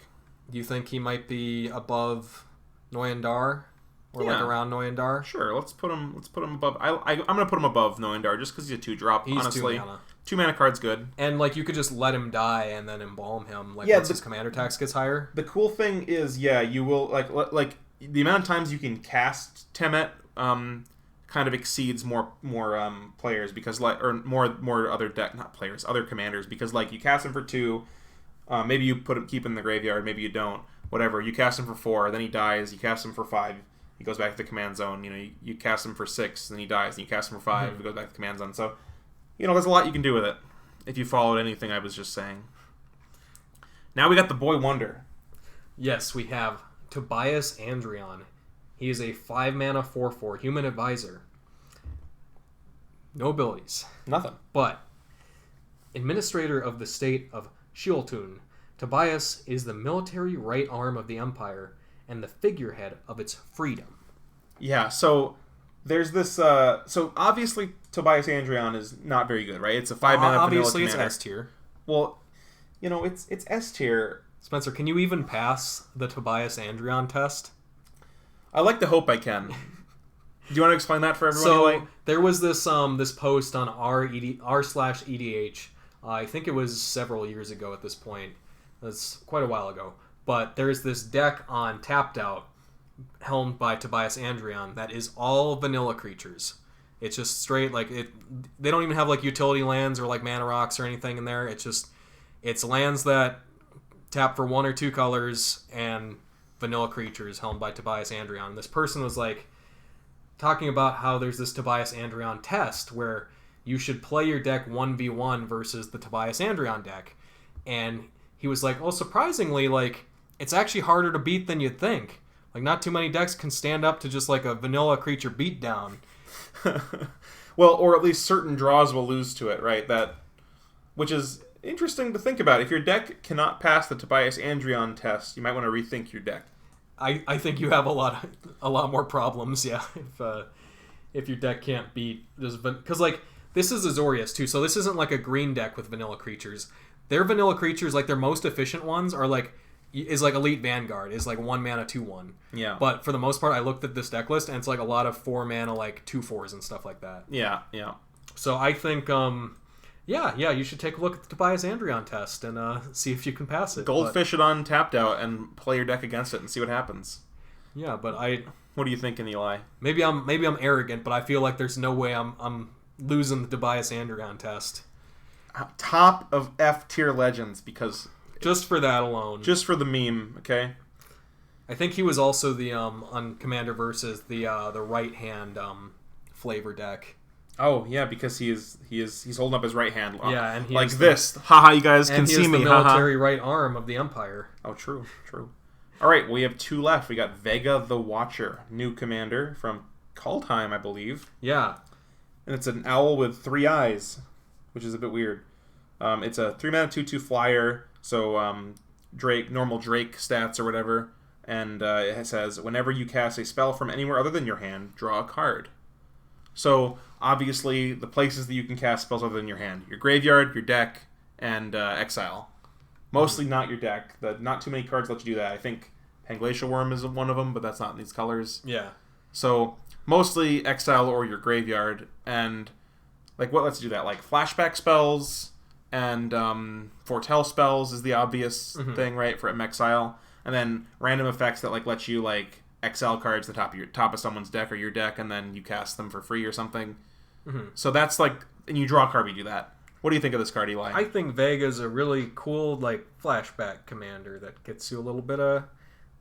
Do you think he might be above Noyandar? Or around Noyandar? Sure, let's put him above. I'm gonna put him above Noyandar just because he's a 2-drop. He's honestly. 2 mana. 2-mana card's good. And you could just let him die and then embalm him once his commander tax gets higher. The cool thing is, you will the amount of times you can cast Temet kind of exceeds more players because more other other commanders because you cast him for 2, maybe you keep him in the graveyard, maybe you don't, whatever. You cast him for 4, then he dies. You cast him for 5, he goes back to the command zone. You cast him for 6, then he dies. And you cast him for 5, he goes back to the command zone. So there's a lot you can do with it if you followed anything I was just saying. Now we got the boy wonder. Yes, we have Tobias Andrion. He is a 5-mana 4/4 human advisor. No abilities. Nothing. But administrator of the state of Shioltun, Tobias is the military right arm of the Empire and the figurehead of its freedom. Yeah, so there's this... so obviously Tobias Andrion is not very good, right? It's a 5-mana obviously vanilla it's commander. S-tier. Well, it's S-tier. Spencer, can you even pass the Tobias Andrion test? I like to hope I can. Do you want to explain that for everyone? So there was this post on r/EDH. I think it was several years ago at this point. That's quite a while ago. But there's this deck on Tapped Out, helmed by Tobias Andrion, that is all vanilla creatures. It's just straight they don't even have utility lands or mana rocks or anything in there. It's lands that tap for 1 or 2 colors and vanilla creatures helmed by Tobias Andrion. And this person was talking about how there's this Tobias Andrion test where you should play your deck 1v1 versus the Tobias Andrion deck. And he was surprisingly, it's actually harder to beat than you'd think. Not too many decks can stand up to just a vanilla creature beatdown. Well, or at least certain draws will lose to it, right? Which is interesting to think about. If your deck cannot pass the Tobias Andrion test, you might want to rethink your deck. I think you have a lot more problems, yeah. If your deck can't beat because this is Azorius too, so this isn't a green deck with vanilla creatures. Their vanilla creatures, their most efficient ones are is Elite Vanguard is 1 mana 2/1. Yeah. But for the most part, I looked at this deck list and it's a lot of 4 mana 2/4s and stuff like that. Yeah, yeah. So I think you should take a look at the Tobias Andrion test and see if you can pass it. Goldfish it on Tapped Out and play your deck against it and see what happens. Yeah, but what are you thinking, Eli? Maybe I'm arrogant, but I feel there's no way I'm losing the Tobias Andrion test. Top of F tier legends because just for that alone. Just for the meme, okay? I think he was also the on Commander Versus the right hand flavor deck. Oh yeah, because he's holding up his right hand. Yeah, and like this. Haha, you guys can see me. And he is the military right arm of the Empire. Oh, true. All right, we have 2 left. We got Vega the Watcher, new commander from Kaldheim, I believe. Yeah. And it's an owl with 3 eyes, which is a bit weird. It's a 3-mana 2/2 flyer, so normal Drake stats or whatever. And it says, whenever you cast a spell from anywhere other than your hand, draw a card. So, obviously, the places that you can cast spells other than your hand. Your graveyard, your deck, and exile. Mostly not your deck. Not too many cards let you do that. I think Panglacial Worm is one of them, but that's not in these colors. Yeah. So, mostly exile or your graveyard. And, like, what lets you do that? Like, flashback spells and foretell spells is the obvious thing, right, for exile. And then random effects that, like, let you, like, exile cards to the top of someone's deck or your deck, and then you cast them for free or something. So that's like, and you draw a card when you do that. What do you think of this card, Eli? I think Vega's a really cool, like, flashback commander that gets you a little bit of...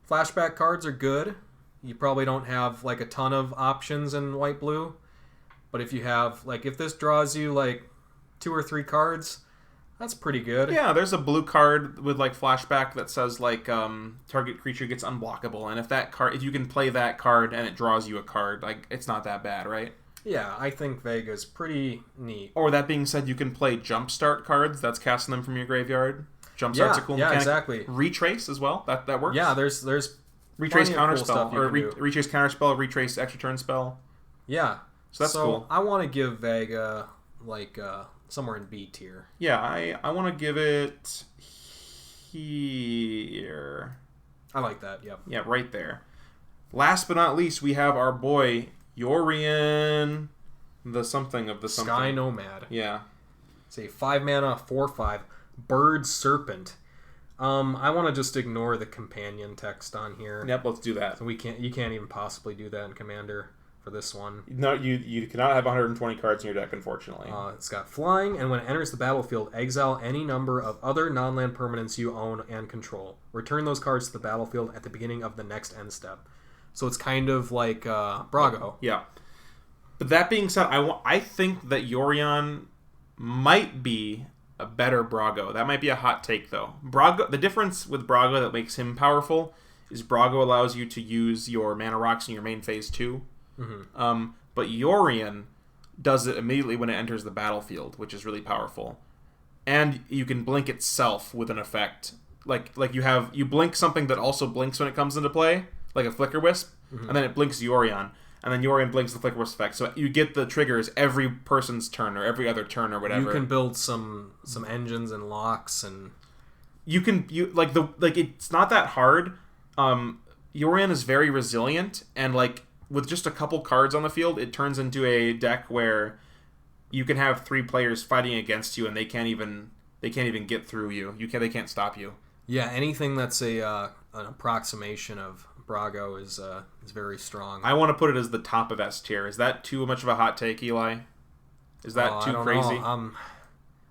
Flashback cards are good. You probably don't have, like, a ton of options in white-blue. But if you have, like, if this draws you, like, 2 or 3 cards, that's pretty good. Yeah, there's a blue card with, like, flashback that says, like, target creature gets unblockable. And if you can play that card and it draws you a card, like, it's not that bad, right? Yeah, I think Vega's pretty neat. Or that being said, you can play Jumpstart cards. That's casting them from your graveyard. Jumpstart's a cool mechanic. Yeah, exactly. Retrace as well. That works. Yeah, there's Retrace counterspell, cool or retrace counterspell, retrace extra turn spell. Yeah. So that's cool. I want to give Vega, like, somewhere in B tier. Yeah, I want to give it here. I like that, yep. Yeah, right there. Last but not least, we have our boy, Yorion, the something of the something. Sky Nomad. Yeah. It's a 5-mana, 4/5, Bird Serpent. I want to just ignore the companion text on here. Yep, let's do that. So you can't even possibly do that in Commander for this one. No, you cannot have 120 cards in your deck, unfortunately. It's got flying, and when it enters the battlefield, exile any number of other non-land permanents you own and control. Return those cards to the battlefield at the beginning of the next end step. So it's kind of like Brago. Yeah. But that being said, I think that Yorion might be a better Brago. That might be a hot take, though. The difference with Brago that makes him powerful is Brago allows you to use your mana rocks in your main phase too. But Yorion does it immediately when it enters the battlefield, which is really powerful. And you can blink itself with an effect. Like you blink something that also blinks when it comes into play, like a Flicker Wisp, and then it blinks Yorion. And then Yorion blinks the Flicker Wisp effect. So you get the triggers every person's turn or every other turn or whatever. You can build some engines and locks, and it's not that hard. Yorion is very resilient, and like with just a couple cards on the field, it turns into a deck where you can have 3 players fighting against you, and they can't even get through you. They can't stop you. Yeah, anything that's an approximation of Brago is very strong. I want to put it as the top of S tier. Is that too much of a hot take, Eli? Is that too crazy?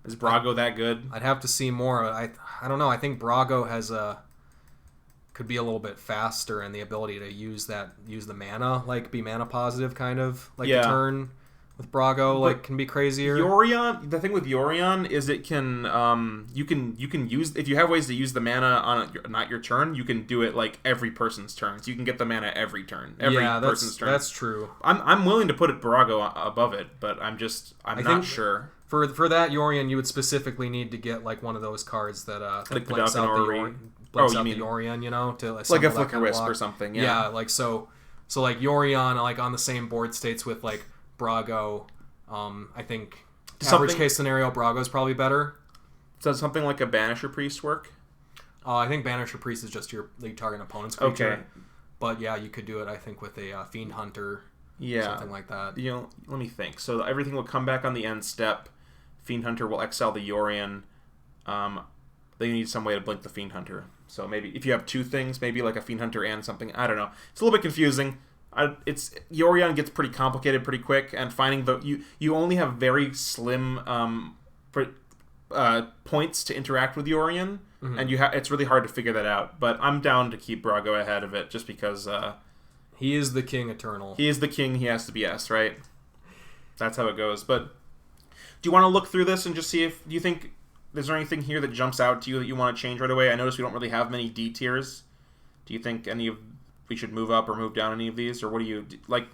Is Brago that good? I'd have to see more. I don't know. I think Brago has could be a little bit faster and the ability to use the mana, like be mana positive kind of, like the turn with Brago can be crazier. Yorion, the thing with Yorion is it can you can use, if you have ways to use the mana on not your turn, you can do it like every person's turn. So you can get the mana every turn, person's turn. That's true. I'm willing to put Brago above it, but I'm not sure. For that Yorion, you would specifically need to get like one of those cards that like blinks out the Yorion, to like a Flicker Wisp or something. Yeah, like so like Yorion, like on the same board states with like Brago. I think average case scenario, Brago's probably better. Does something like a Banisher Priest work? I think Banisher Priest is just your target opponent's creature. Okay. But yeah, you could do it, I think, with a Fiend Hunter. Yeah. Something like that. Let me think. So everything will come back on the end step. Fiend Hunter will exile the Yorion. Then you need some way to blink the Fiend Hunter. So maybe if you have 2 things, maybe like a Fiend Hunter and something. I don't know. It's a little bit confusing. Yorion gets pretty complicated pretty quick, and finding you only have very slim points to interact with Yorion, and it's really hard to figure that out. But I'm down to keep Brago ahead of it just because he is the king eternal. He is the king. He has to be S, right? That's how it goes. But do you want to look through this and just see if do you think is there anything here that jumps out to you that you want to change right away? I notice we don't really have many D tiers. Do you think we should move up or move down any of these, or what do you like?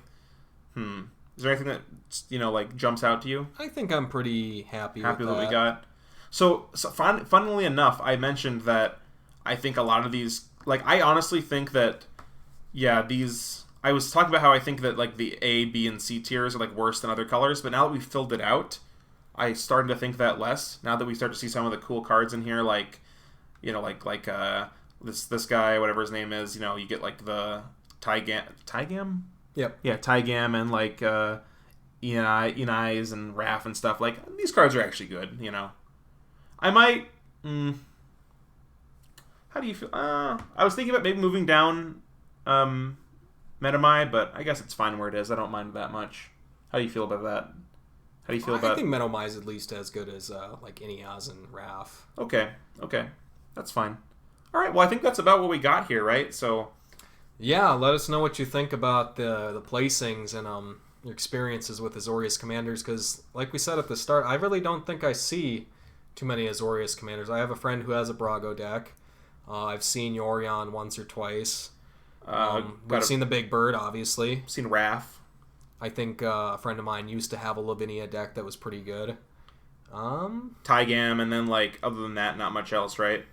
Is there anything that like jumps out to you? I think I'm pretty happy with that we got. So funnily enough, I mentioned that I think a lot of these, like, I honestly think that, these. I was talking about how I think that like the A, B, and C tiers are like worse than other colors, but now that we've filled it out, I started to think that less. Now that we start to see some of the cool cards in here, like, this guy, whatever his name is, you get like the Tygam? Yep. Yeah, Tygam and like Inniaz and Raph and stuff. Like, these cards are actually good, I might... how do you feel? I was thinking about maybe moving down Metamai, but I guess it's fine where it is. I don't mind that much. How do you feel about that? How do you feel about... I think Metamai is at least as good as like Inniaz and Raph. Okay. That's fine. All right, well, I think that's about what we got here, right? So... Yeah, let us know what you think about the placings and your experiences with Azorius commanders, because like we said at the start, I really don't think I see too many Azorius commanders. I have a friend who has a Brago deck. I've seen Yorion once or twice. We've seen the Big Bird, obviously. Seen Raph. I think a friend of mine used to have a Lavinia deck that was pretty good. Tygam, and then, like, other than that, not much else, right?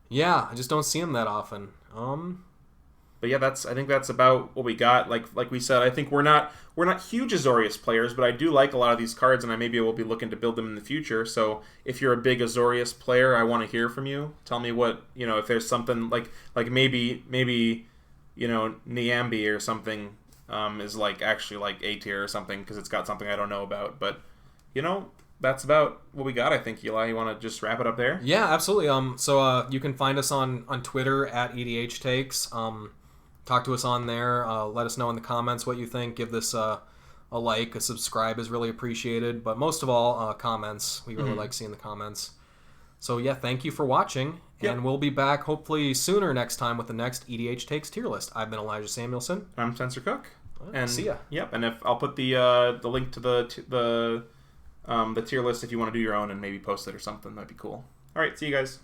Yeah, I just don't see him that often. But yeah, I think that's about what we got. Like we said, I think we're not huge Azorius players, but I do like a lot of these cards, and I maybe will be looking to build them in the future. So if you're a big Azorius player, I want to hear from you. Tell me what, if there's something like maybe Niambi or something is like actually like A tier or something because it's got something I don't know about. But that's about what we got, I think. Eli, you want to just wrap it up there? Yeah, absolutely. So you can find us on Twitter at EDH Takes. Talk to us on there. Let us know in the comments what you think. Give this a like. A subscribe is really appreciated. But most of all, comments. We really like seeing the comments. So yeah, thank you for watching. Yep. And we'll be back hopefully sooner next time with the next EDH Takes tier list. I've been Elijah Samuelson. I'm Spencer Cook. And see ya. Yep. And I'll put the link to the tier list if you want to do your own and maybe post it or something. That'd be cool. All right. See you guys.